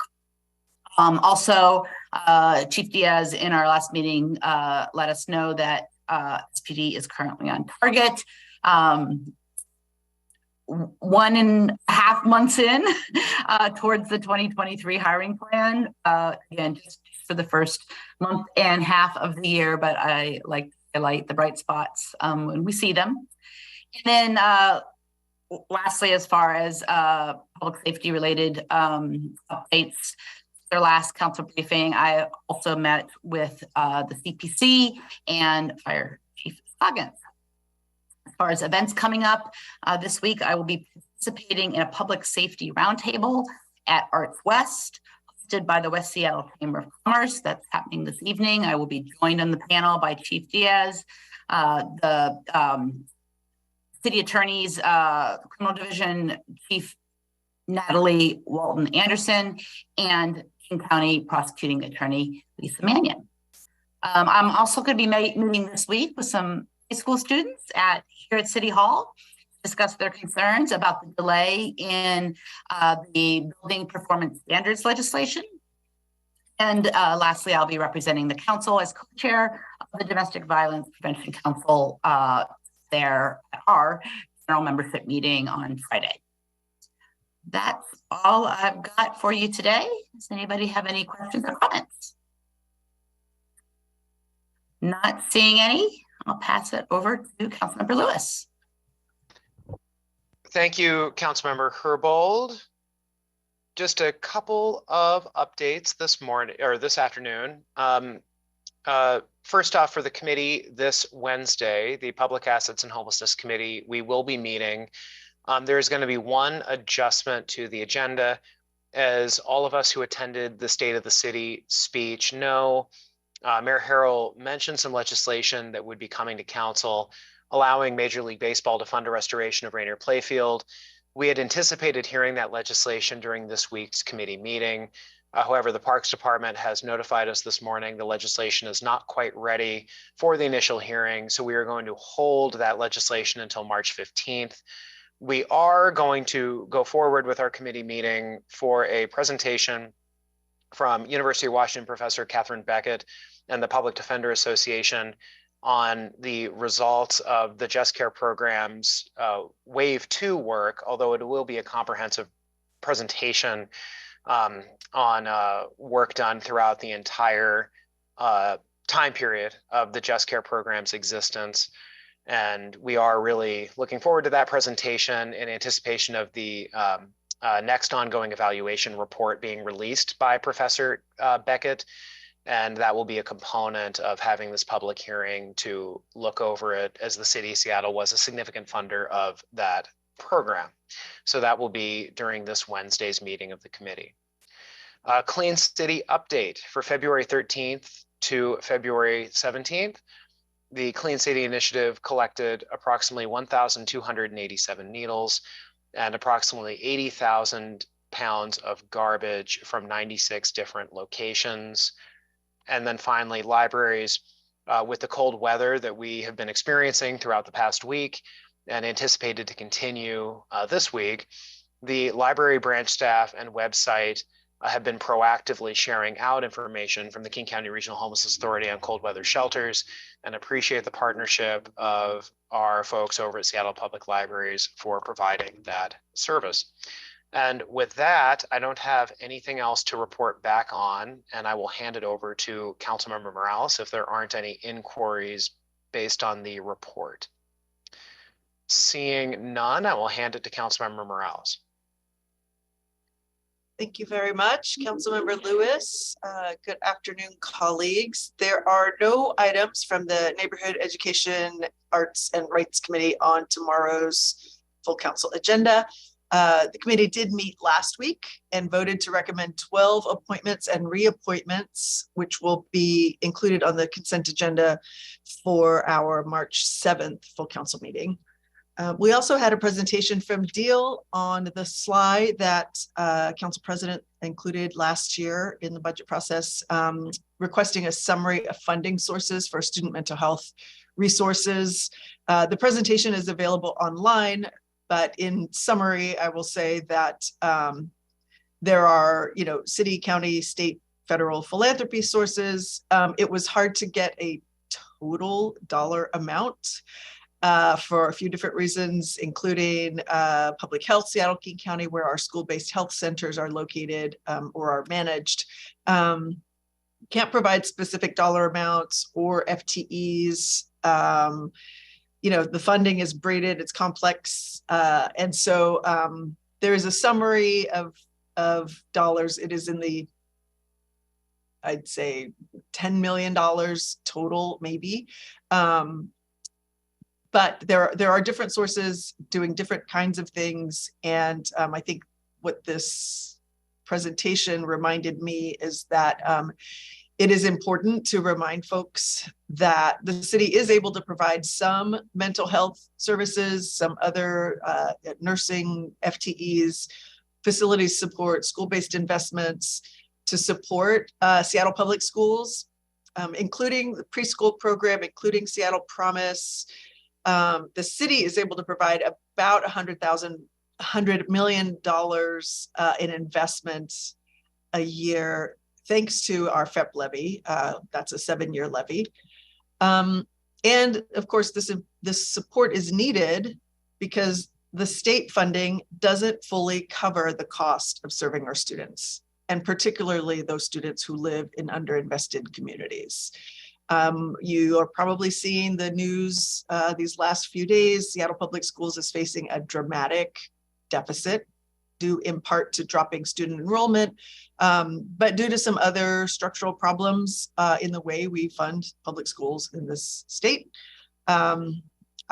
Also, Chief Diaz in our last meeting let us know that SPD is currently on target 1.5 months in towards the 2023 hiring plan. Again, just for the first month and half of the year, but I like to highlight the bright spots when we see them. And then lastly, as far as public safety related updates, their last council briefing, I also met with the CPC and Fire Chief Scoggins. As far as events coming up this week, I will be participating in a public safety roundtable at Arts West, hosted by the West Seattle Chamber of Commerce. That's happening this evening. I will be joined on the panel by Chief Diaz, the City Attorney's Criminal Division Chief Natalie Walton Anderson, and King County Prosecuting Attorney Lisa Mannion. I'm also going to be meeting this week with some high school students here at City Hall to discuss their concerns about the delay in the building performance standards legislation. And lastly, I'll be representing the council as co-chair of the Domestic Violence Prevention Council there at our general membership meeting on Friday. That's all I've got for you today. Does anybody have any questions or comments? Not seeing any, I'll pass it over to Councilmember Lewis. Thank you, Councilmember Herbold. Just a couple of updates this morning or this afternoon. First off, for the committee this Wednesday, the Public Assets and Homelessness Committee, we will be meeting. There's going to be one adjustment to the agenda. As all of us who attended the State of the City speech know, Mayor Harrell mentioned some legislation that would be coming to council, allowing Major League Baseball to fund a restoration of Rainier Playfield. We had anticipated hearing that legislation during this week's committee meeting. However, the Parks Department has notified us this morning the legislation is not quite ready for the initial hearing, so we are going to hold that legislation until March 15th. We are going to go forward with our committee meeting for a presentation from University of Washington professor Catherine Beckett and the Public Defender Association on the results of the Just Care program's Wave 2 work, although it will be a comprehensive presentation on work done throughout the entire time period of the Just Care program's existence. And we are really looking forward to that presentation in anticipation of the next ongoing evaluation report being released by Professor Beckett. And that will be a component of having this public hearing to look over it, as the city of Seattle was a significant funder of that program. So that will be during this Wednesday's meeting of the committee. Clean City update for February 13th to February 17th. The Clean City Initiative collected approximately 1,287 needles and approximately 80,000 pounds of garbage from 96 different locations. And then finally, libraries, with the cold weather that we have been experiencing throughout the past week and anticipated to continue this week, the library branch staff and website have been proactively sharing out information from the King County Regional Homelessness Authority on cold weather shelters, and appreciate the partnership of our folks over at Seattle Public Libraries for providing that service. And with that, I don't have anything else to report back on, and I will hand it over to Councilmember Morales if there aren't any inquiries based on the report. Seeing none, I will hand it to Councilmember Morales. Thank you very much, Councilmember Lewis. Good afternoon, colleagues. There are no items from the Neighborhood Education, Arts, and Rights Committee on tomorrow's full council agenda. The committee did meet last week and voted to recommend 12 appointments and reappointments, which will be included on the consent agenda for our March 7th full council meeting. We also had a presentation from Deal on the slide that Council President included last year in the budget process, requesting a summary of funding sources for student mental health resources. The presentation is available online, but in summary, I will say that there are, city, county, state, federal philanthropy sources. It was hard to get a total dollar amount. for a few different reasons, including public health, Seattle King County, where our school-based health centers are located or are managed. Can't provide specific dollar amounts or FTEs. The funding is braided, it's complex. And so there is a summary of dollars. It is in the, I'd say, $10 million total, maybe. But there are different sources doing different kinds of things. And I think what this presentation reminded me is that it is important to remind folks that the city is able to provide some mental health services, some other nursing FTEs, facilities support, school-based investments to support Seattle Public Schools, including the preschool program, including Seattle Promise. The city is able to provide about $100 million in investments a year, thanks to our FEP levy. That's a 7-year levy. And of course, this support is needed because the state funding doesn't fully cover the cost of serving our students, and particularly those students who live in underinvested communities. You are probably seeing the news these last few days. Seattle Public Schools is facing a dramatic deficit due in part to dropping student enrollment, but due to some other structural problems in the way we fund public schools in this state.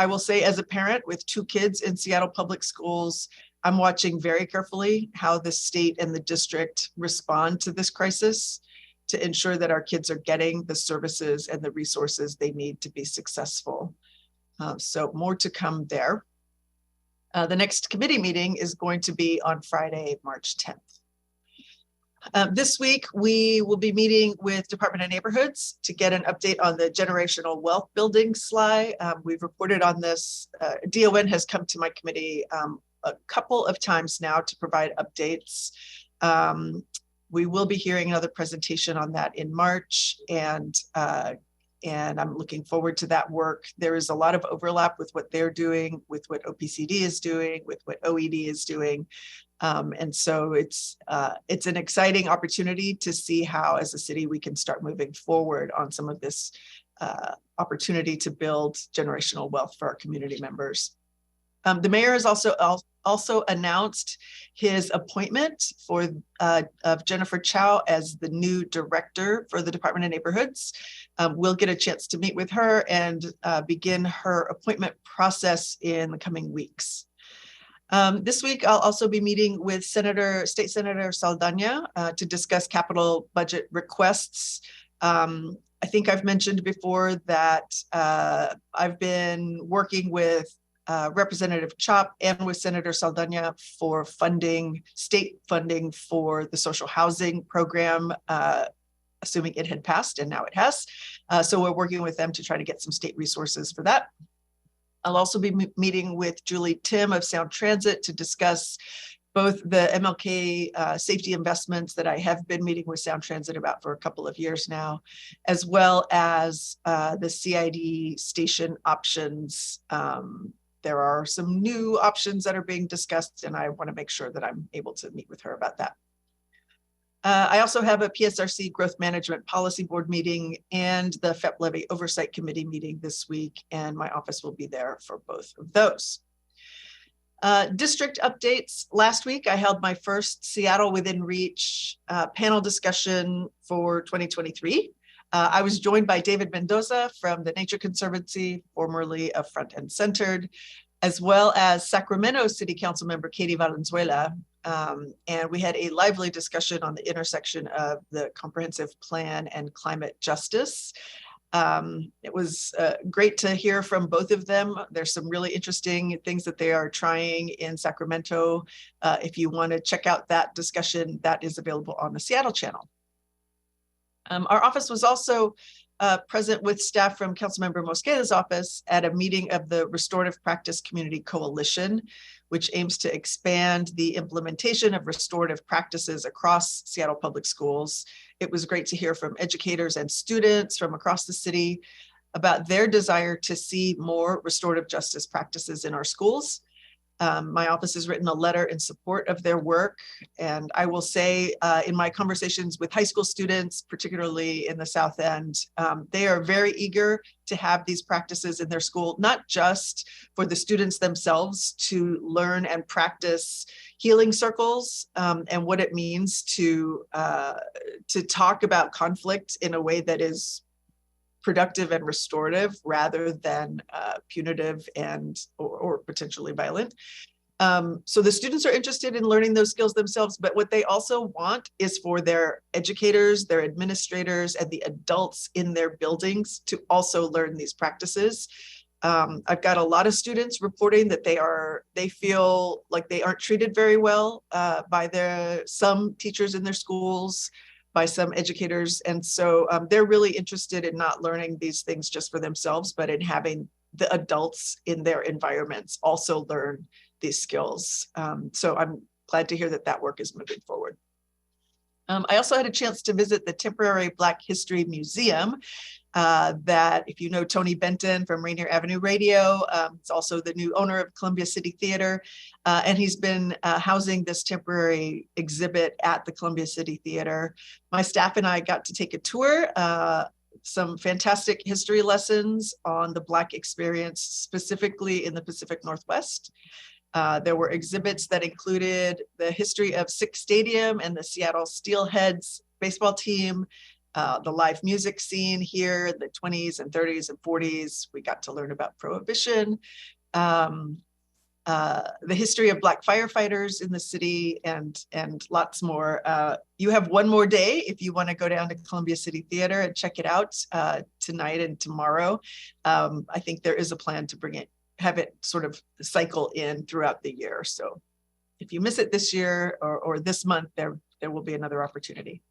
I will say, as a parent with 2 kids in Seattle Public Schools, I'm watching very carefully how the state and the district respond to this crisis to ensure that our kids are getting the services and the resources they need to be successful. So more to come there. The next committee meeting is going to be on Friday, March 10th. This week, we will be meeting with Department of Neighborhoods to get an update on the generational wealth building SLI. We've reported on this. DON has come to my committee a couple of times now to provide updates. We will be hearing another presentation on that in March, and I'm looking forward to that work. There is a lot of overlap with what they're doing, with what OPCD is doing, with what OED is doing. And so it's an exciting opportunity to see how, as a city, we can start moving forward on some of this opportunity to build generational wealth for our community members. The mayor has also announced his appointment of Jennifer Chow as the new director for the Department of Neighborhoods. We'll get a chance to meet with her and begin her appointment process in the coming weeks. This week, I'll also be meeting with State Senator Saldana to discuss capital budget requests. I think I've mentioned before that I've been working with Representative Chop and with Senator Saldana for state funding for the social housing program, assuming it had passed, and now it has. So we're working with them to try to get some state resources for that. I'll also be meeting with Julie Tim of Sound Transit to discuss both the MLK safety investments that I have been meeting with Sound Transit about for a couple of years now, as well as the CID station options. There are some new options that are being discussed, and I want to make sure that I'm able to meet with her about that. I also have a PSRC Growth Management Policy Board meeting and the FEP Levy Oversight Committee meeting this week, and my office will be there for both of those. District updates. Last week, I held my first Seattle Within Reach panel discussion for 2023. I was joined by David Mendoza from the Nature Conservancy, formerly of Front and Centered, as well as Sacramento City Council member Katie Valenzuela. And we had a lively discussion on the intersection of the comprehensive plan and climate justice. It was great to hear from both of them. There's some really interesting things that they are trying in Sacramento. If you want to check out that discussion, that is available on the Seattle channel. Our office was also present with staff from Councilmember Mosqueda's office at a meeting of the Restorative Practice Community Coalition, which aims to expand the implementation of restorative practices across Seattle Public Schools. It was great to hear from educators and students from across the city. about their desire to see more restorative justice practices in our schools. My office has written a letter in support of their work. And I will say in my conversations with high school students, particularly in the South End, they are very eager to have these practices in their school, not just for the students themselves to learn and practice healing circles and what it means to talk about conflict in a way that is productive and restorative rather than punitive and or potentially violent. So the students are interested in learning those skills themselves, but what they also want is for their educators, their administrators, and the adults in their buildings to also learn these practices. I've got a lot of students reporting that they feel like they aren't treated very well by some teachers in their schools, by some educators. And so they're really interested in not learning these things just for themselves, but in having the adults in their environments also learn these skills. So I'm glad to hear that that work is moving forward. I also had a chance to visit the temporary Black History Museum that, if you know Tony Benton from Rainier Avenue Radio, it's also the new owner of Columbia City Theater. And he's been housing this temporary exhibit at the Columbia City Theater. My staff and I got to take a tour, some fantastic history lessons on the Black experience, specifically in the Pacific Northwest. There were exhibits that included the history of Sick Stadium and the Seattle Steelheads baseball team, the live music scene here, the 20s and 30s and 40s. We got to learn about Prohibition, the history of Black firefighters in the city, and lots more. You have one more day if you want to go down to Columbia City Theater and check it out tonight and tomorrow. I think there is a plan to have it sort of cycle in throughout the year. So if you miss it this year or this month, there will be another opportunity.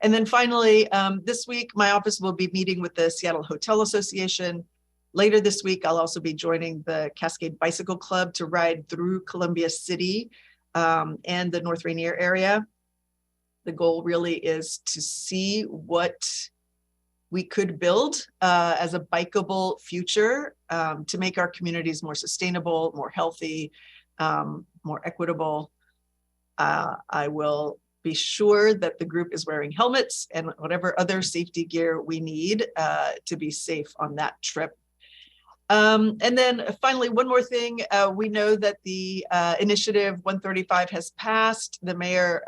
And then finally, this week, my office will be meeting with the Seattle Hotel Association. Later this week, I'll also be joining the Cascade Bicycle Club to ride through Columbia City and the North Rainier area. The goal really is to see what we could build as a bikeable future to make our communities more sustainable, more healthy, more equitable. I will be sure that the group is wearing helmets and whatever other safety gear we need to be safe on that trip. And then finally, one more thing. We know that the initiative 135 has passed. The mayor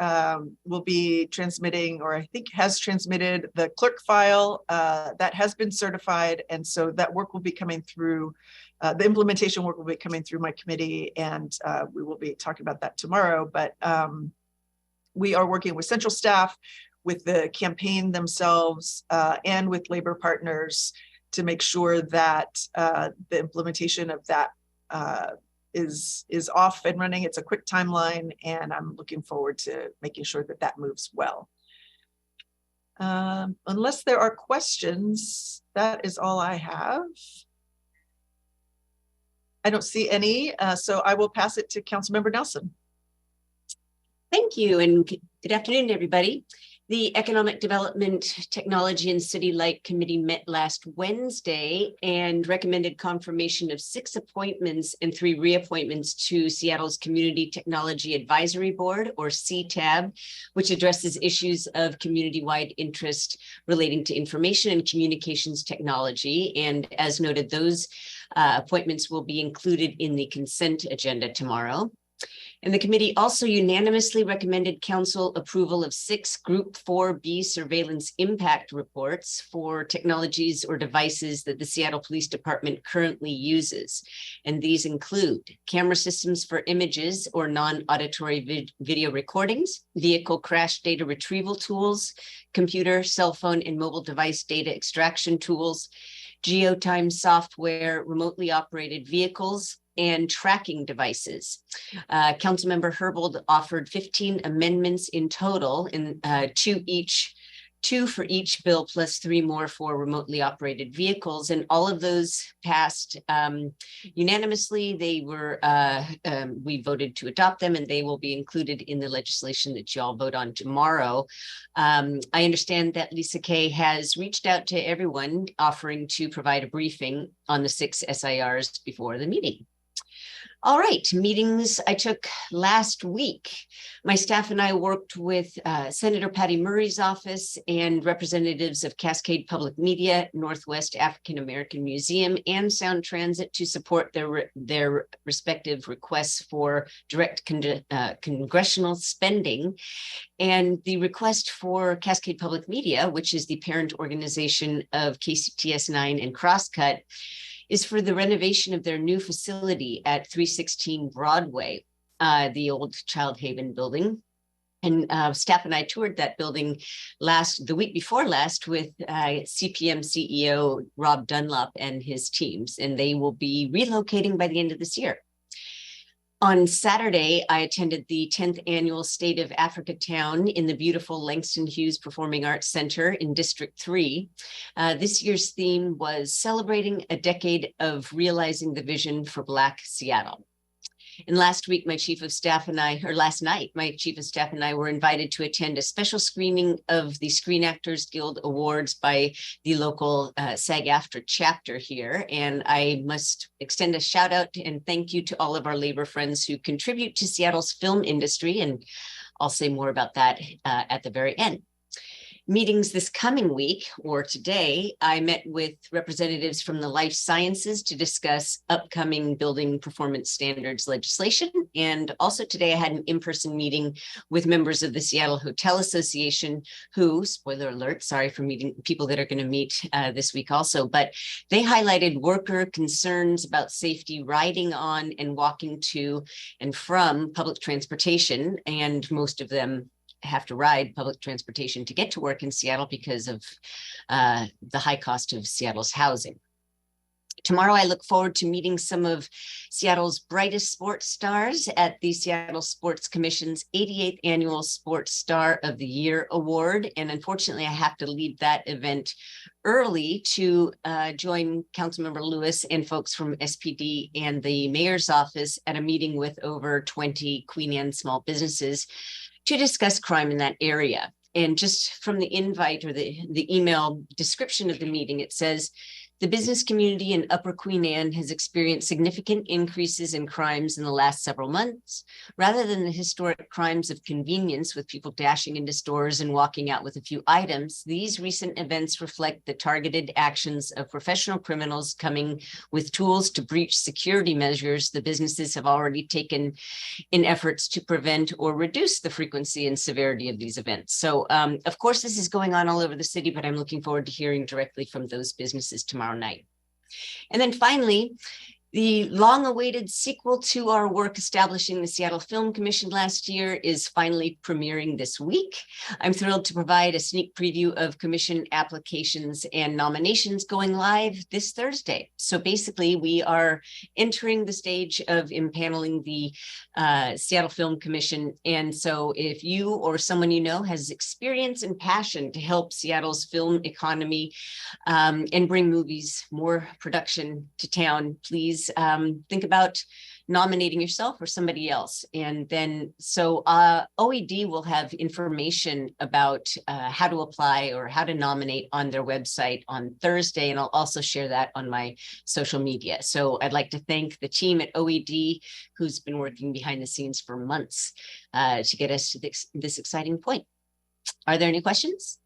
will be transmitting, or I think has transmitted, the clerk file that has been certified. And so that work will be coming through, the implementation work will be coming through my committee, and we will be talking about that tomorrow. But we are working with central staff, with the campaign themselves, and with labor partners to make sure that the implementation of that is off and running. It's a quick timeline, and I'm looking forward to making sure that that moves well. Unless there are questions, that is all I have. I don't see any, so I will pass it to Councilmember Nelson. Thank you, and good afternoon, everybody. The Economic Development, Technology and City Light Committee met last Wednesday and recommended confirmation of 6 appointments and 3 reappointments to Seattle's Community Technology Advisory Board, or CTAB, which addresses issues of community-wide interest relating to information and communications technology. And as noted, those appointments will be included in the consent agenda tomorrow. And the committee also unanimously recommended council approval of 6 Group 4B surveillance impact reports for technologies or devices that the Seattle Police Department currently uses. And these include camera systems for images or non-auditory video recordings, vehicle crash data retrieval tools, computer, cell phone, and mobile device data extraction tools, geotime software, remotely operated vehicles, and tracking devices. Councilmember Herbold offered 15 amendments in total to each 2 for each bill plus 3 more for remotely operated vehicles. And all of those passed unanimously. They were, we voted to adopt them, and they will be included in the legislation that you all vote on tomorrow. I understand that Lisa Kay has reached out to everyone offering to provide a briefing on the 6 SIRs before the meeting. All right, meetings I took last week. My staff and I worked with Senator Patty Murray's office and representatives of Cascade Public Media, Northwest African American Museum, and Sound Transit to support their respective requests for direct congressional spending. And the request for Cascade Public Media, which is the parent organization of KCTS 9 and Crosscut, is for the renovation of their new facility at 316 Broadway, the old Child Haven building. And staff and I toured that building the week before last with CPM CEO Rob Dunlop and his teams, and they will be relocating by the end of this year. On Saturday, I attended the 10th annual State of Africa Town in the beautiful Langston Hughes Performing Arts Center in District 3. This year's theme was celebrating a decade of realizing the vision for Black Seattle. And last week, my chief of staff and I, or last night, my chief of staff and I were invited to attend a special screening of the Screen Actors Guild Awards by the local SAG-AFTRA chapter here. And I must extend a shout out and thank you to all of our labor friends who contribute to Seattle's film industry. And I'll say more about that at the very end. Meetings this coming week, or today, I met with representatives from the life sciences to discuss upcoming building performance standards legislation. And also today I had an in-person meeting with members of the Seattle Hotel Association who, spoiler alert, sorry for meeting people that are going to meet this week also, but they highlighted worker concerns about safety riding on and walking to and from public transportation. And most of them have to ride public transportation to get to work in Seattle because of the high cost of Seattle's housing. Tomorrow, I look forward to meeting some of Seattle's brightest sports stars at the Seattle Sports Commission's 88th Annual Sports Star of the Year Award. And unfortunately, I have to leave that event early to join Councilmember Lewis and folks from SPD and the mayor's office at a meeting with over 20 Queen Anne small businesses to discuss crime in that area. And just from the invite or the email description of the meeting, it says, the business community in Upper Queen Anne has experienced significant increases in crimes in the last several months. Rather than the historic crimes of convenience with people dashing into stores and walking out with a few items, these recent events reflect the targeted actions of professional criminals coming with tools to breach security measures the businesses have already taken in efforts to prevent or reduce the frequency and severity of these events. So of course, this is going on all over the city, but I'm looking forward to hearing directly from those businesses tomorrow night. And then finally, the long-awaited sequel to our work establishing the Seattle Film Commission last year is finally premiering this week. I'm thrilled to provide a sneak preview of commission applications and nominations going live this Thursday. So basically, we are entering the stage of impaneling the Seattle Film Commission. And so if you or someone you know has experience and passion to help Seattle's film economy and bring movies, more production to town, please think about nominating yourself or somebody else. And then so OED will have information about how to apply or how to nominate on their website on Thursday. And I'll also share that on my social media. So I'd like to thank the team at OED who's been working behind the scenes for months to get us to this exciting point. Are there any questions?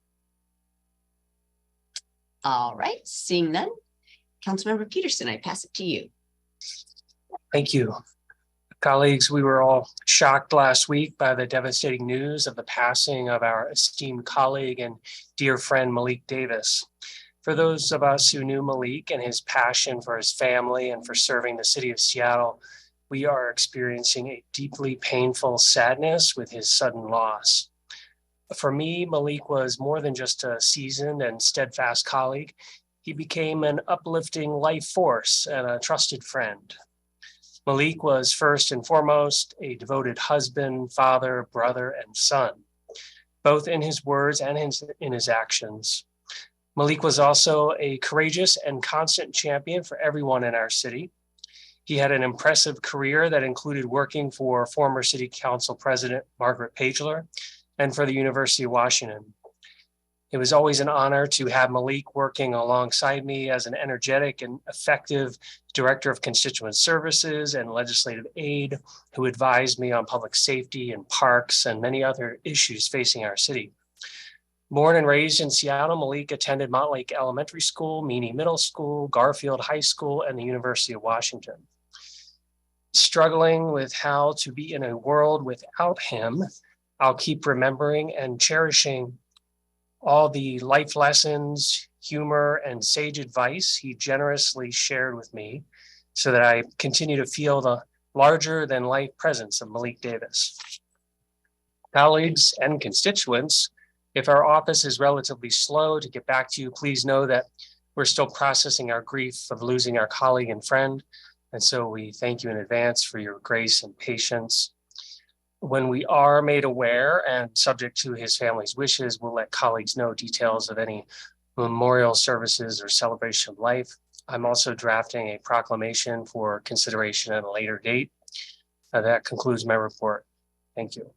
All right, seeing none. Councilmember Peterson, I pass it to you. Thank you. Colleagues, we were all shocked last week by the devastating news of the passing of our esteemed colleague and dear friend Malik Davis. For those of us who knew Malik and his passion for his family and for serving the city of Seattle, we are experiencing a deeply painful sadness with his sudden loss. For me, Malik was more than just a seasoned and steadfast colleague. He became an uplifting life force and a trusted friend. Malik was first and foremost a devoted husband, father, brother, and son. both in his words and in his actions. Malik was also a courageous and constant champion for everyone in our city. He had an impressive career that included working for former City Council President Margaret Pagler and for the University of Washington. It was always an honor to have Malik working alongside me as an energetic and effective Director of Constituent Services and Legislative Aide who advised me on public safety and parks and many other issues facing our city. Born and raised in Seattle, Malik attended Montlake Elementary School, Meany Middle School, Garfield High School, and the University of Washington. Struggling with how to be in a world without him, I'll keep remembering and cherishing all the life lessons, humor, and sage advice he generously shared with me so that I continue to feel the larger than life presence of Malik Davis. Colleagues and constituents, if our office is relatively slow to get back to you, please know that we're still processing our grief of losing our colleague and friend. And so we thank you in advance for your grace and patience. When we are made aware and subject to his family's wishes, we'll let colleagues know details of any memorial services or celebration of life. I'm also drafting a proclamation for consideration at a later date. That concludes my report. Thank you.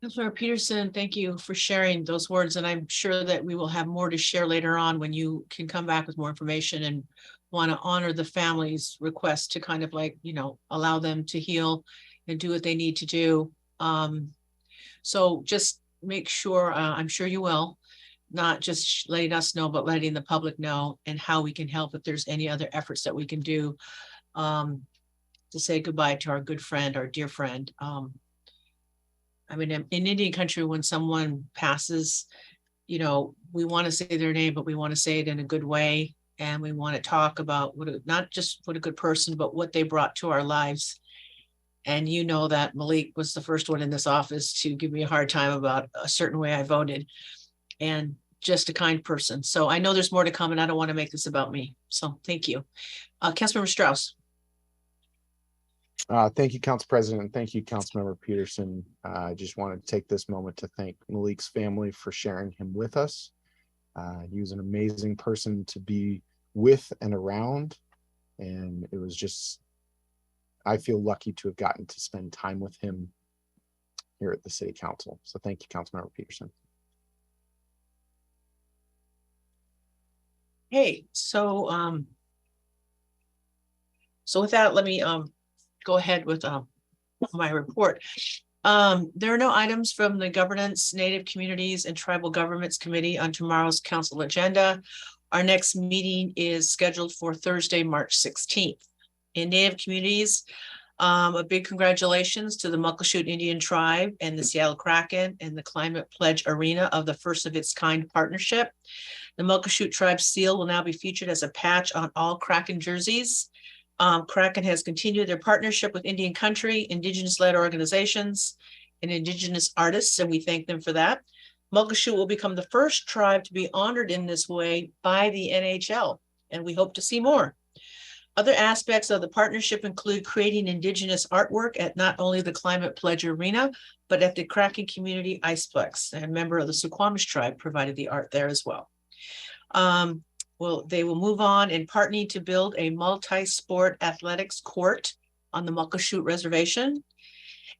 Councilmember Peterson, thank you for sharing those words. And I'm sure that we will have more to share later on when you can come back with more information and want to honor the family's request to kind of like, you know, allow them to heal and do what they need to do. So just make sure, I'm sure you will, not just letting us know, but letting the public know and how we can help if there's any other efforts that we can do to say goodbye to our good friend, our dear friend. I mean, in Indian country, when someone passes, you know, we want to say their name, but we want to say it in a good way. And we want to talk about not just what a good person, but what they brought to our lives. And you know that Malik was the first one in this office to give me a hard time about a certain way I voted, and just a kind person. So I know there's more to come and I don't want to make this about me. So thank you. Councilmember Strauss. Thank you, Council President, and thank you, Councilmember Peterson. I just want to take this moment to thank Malik's family for sharing him with us. He was an amazing person to be with and around, and it was just, I feel lucky to have gotten to spend time with him here at the City Council. So thank you, Councilmember Peterson. Hey, so with that, let me go ahead with my report. There are no items from the Governance, Native Communities, and Tribal Governments Committee on tomorrow's council agenda. Our next meeting is scheduled for Thursday, March 16th. In Native Communities, a big congratulations to the Muckleshoot Indian Tribe and the Seattle Kraken and the Climate Pledge Arena of the first of its kind partnership. The Muckleshoot Tribe seal will now be featured as a patch on all Kraken jerseys. Kraken has continued their partnership with Indian country, Indigenous-led organizations, and Indigenous artists, and we thank them for that. Muckleshoot will become the first tribe to be honored in this way by the NHL, and we hope to see more. Other aspects of the partnership include creating Indigenous artwork at not only the Climate Pledge Arena, but at the Kraken Community Iceplex. And a member of the Suquamish tribe provided the art there as well. Well, they will move on in partnering to build a multi-sport athletics court on the Muckleshoot Reservation.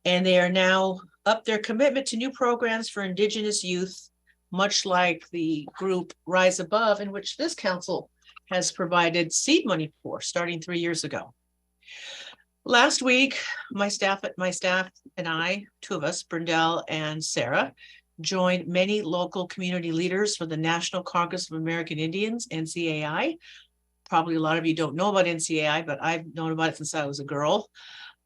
And they are now up their commitment to new programs for Indigenous youth, much like the group Rise Above, in which this council has provided seed money for starting 3 years ago. Last week, my staff and I, two of us, Brindell and Sarah, joined many local community leaders for the National Congress of American Indians, NCAI. Probably a lot of you don't know about NCAI, but I've known about it since I was a girl.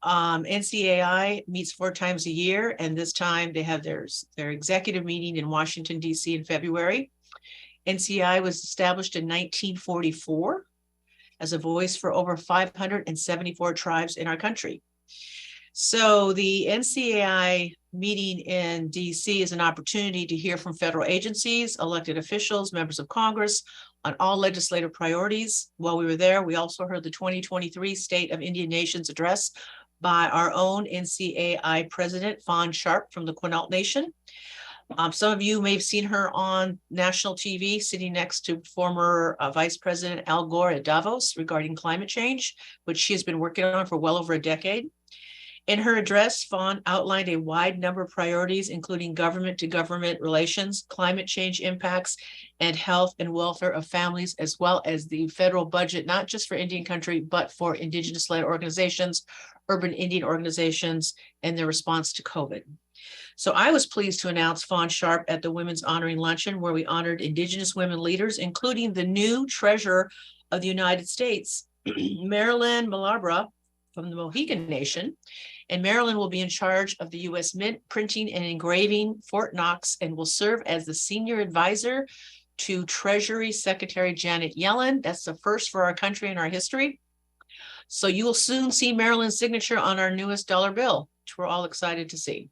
NCAI meets 4 times a year, and this time they have their executive meeting in Washington, D.C. in February. NCAI was established in 1944 as a voice for over 574 tribes in our country. So the NCAI meeting in DC is an opportunity to hear from federal agencies, elected officials, members of Congress on all legislative priorities. While we were there, we also heard the 2023 State of Indian Nations address by our own NCAI president, Fawn Sharp from the Quinault Nation. Some of you may have seen her on national TV sitting next to former Vice President Al Gore at Davos regarding climate change, which she has been working on for well over a decade. In her address, Fawn outlined a wide number of priorities, including government-to-government relations, climate change impacts, and health and welfare of families, as well as the federal budget, not just for Indian country, but for Indigenous-led organizations, urban Indian organizations, and their response to COVID. So I was pleased to announce Fawn Sharp at the Women's Honoring Luncheon, where we honored Indigenous women leaders, including the new Treasurer of the United States, Marilyn Malabra from the Mohegan Nation. And Marilyn will be in charge of the U.S. Mint, printing and engraving Fort Knox, and will serve as the senior advisor to Treasury Secretary Janet Yellen. That's the first for our country in our history. So you will soon see Marilyn's signature on our newest dollar bill, which we're all excited to see.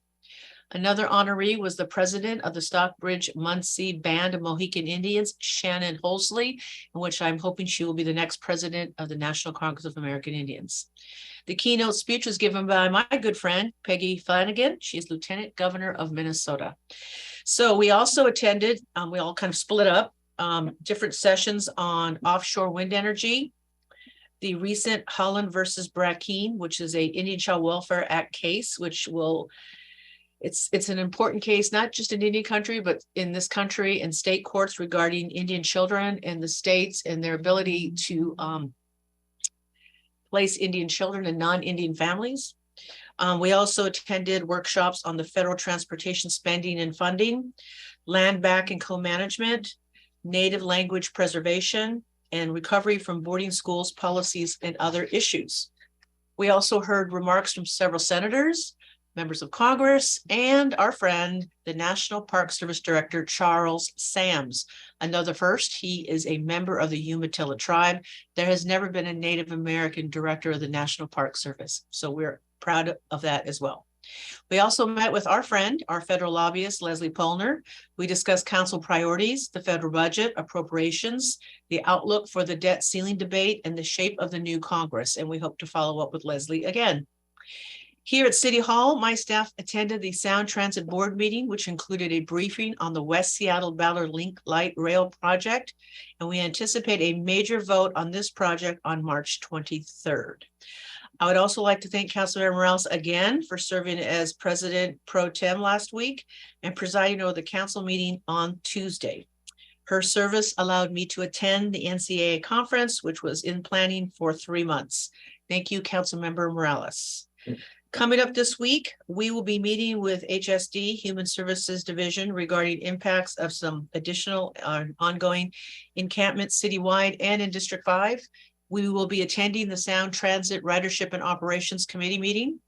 Another honoree was the president of the Stockbridge Munsee Band of Mohican Indians, Shannon Holsley, in which I'm hoping she will be the next president of the National Congress of American Indians. The keynote speech was given by my good friend, Peggy Flanagan. She's Lieutenant Governor of Minnesota. So we also attended, we all kind of split up, different sessions on offshore wind energy, the recent Holland versus Brackeen, which is a Indian Child Welfare Act case, which will it's an important case, not just in Indian country, but in this country and state courts regarding Indian children and the states and their ability to place Indian children in non-Indian families. We also attended workshops on the federal transportation spending and funding, land back and co-management, native language preservation, and recovery from boarding schools, policies, and other issues. We also heard remarks from several senators, members of Congress, and our friend, the National Park Service Director, Charles Sams. Another first, he is a member of the Umatilla tribe. There has never been a Native American director of the National Park Service, so we're proud of that as well. We also met with our friend, our federal lobbyist, Leslie Polner. We discussed council priorities, the federal budget, appropriations, the outlook for the debt ceiling debate, and the shape of the new Congress, and we hope to follow up with Leslie again. Here at City Hall, my staff attended the Sound Transit Board meeting, which included a briefing on the West Seattle-Ballard Link Light Rail project, and we anticipate a major vote on this project on March 23rd. I would also like to thank Councilmember Morales again for serving as President Pro Tem last week and presiding over the council meeting on Tuesday. Her service allowed me to attend the NCAA conference, which was in planning for 3 months. Thank you, Councilmember Morales. Coming up this week, we will be meeting with HSD, Human Services Division, regarding impacts of some additional ongoing encampments citywide and in District 5. We will be attending the Sound Transit Ridership and Operations Committee meeting.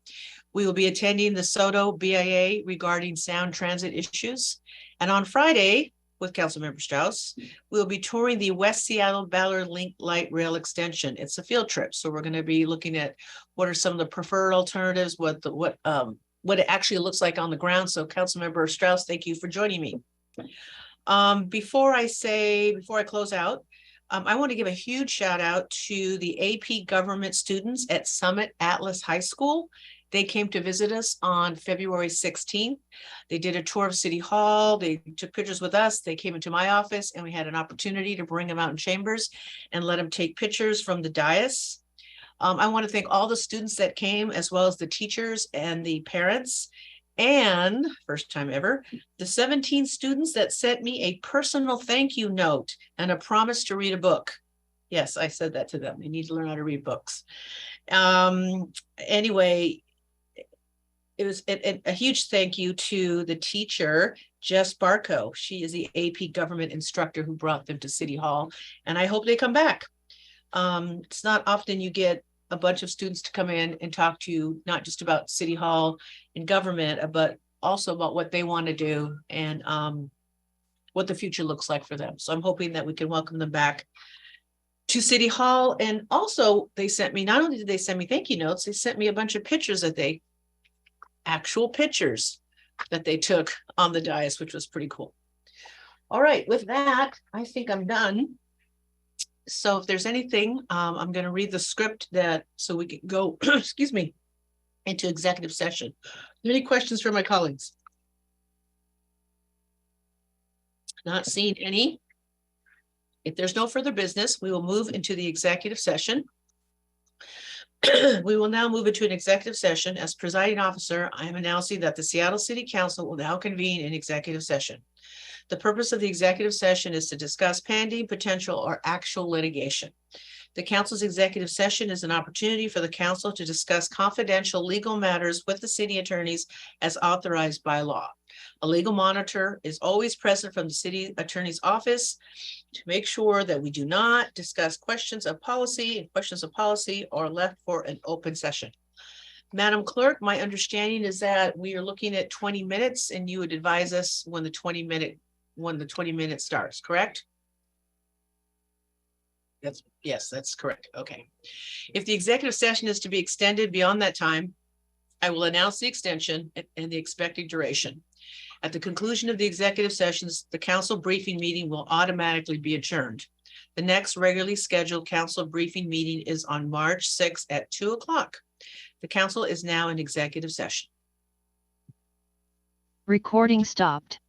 We will be attending the SOTO BIA regarding sound transit issues. And on Friday, with Councilmember Strauss, we'll be touring the West Seattle-Ballard Link Light Rail Extension. It's a field trip, so we're going to be looking at what are some of the preferred alternatives, what it actually looks like on the ground. So Councilmember Strauss, thank you for joining me. Before I close out, I want to give a huge shout out to the AP Government students at Summit Atlas High School. They came to visit us on February 16th. They did a tour of City Hall. They took pictures with us. They came into my office and we had an opportunity to bring them out in chambers and let them take pictures from the dais. I want to thank all the students that came, as well as the teachers and the parents. And first time ever, the 17 students that sent me a personal thank you note and a promise to read a book. Yes, I said that to them. They need to learn how to read books. Anyway, it was a huge thank you to the teacher, Jess Barco. She is the AP government instructor who brought them to City Hall, and I hope they come back. It's not often you get a bunch of students to come in and talk to you, not just about City Hall and government, but also about what they want to do and what the future looks like for them. So I'm hoping that we can welcome them back to City Hall. And also they sent me, not only did they send me thank you notes, they sent me a bunch of pictures actual pictures that they took on the dais, which was pretty cool. All right, with that, I think I'm done. So if there's anything, I'm going to read the script so we can go, excuse me, into executive session. Any questions from my colleagues? Not seeing any. If there's no further business, we will move into the executive session. We will now move into an executive session. As presiding officer, I am announcing that the Seattle City Council will now convene an executive session. The purpose of the executive session is to discuss pending, potential, or actual litigation. The council's executive session is an opportunity for the council to discuss confidential legal matters with the city attorneys as authorized by law. A legal monitor is always present from the city attorney's office to make sure that we do not discuss questions of policy, and questions of policy are left for an open session. Madam Clerk, my understanding is that we are looking at 20 minutes and you would advise us when the 20 minute starts, correct? Yes, that's correct. Okay. If the executive session is to be extended beyond that time, I will announce the extension and the expected duration. At the conclusion of the executive sessions, the council briefing meeting will automatically be adjourned. The next regularly scheduled council briefing meeting is on March 6th at 2 o'clock. The council is now in executive session. Recording stopped.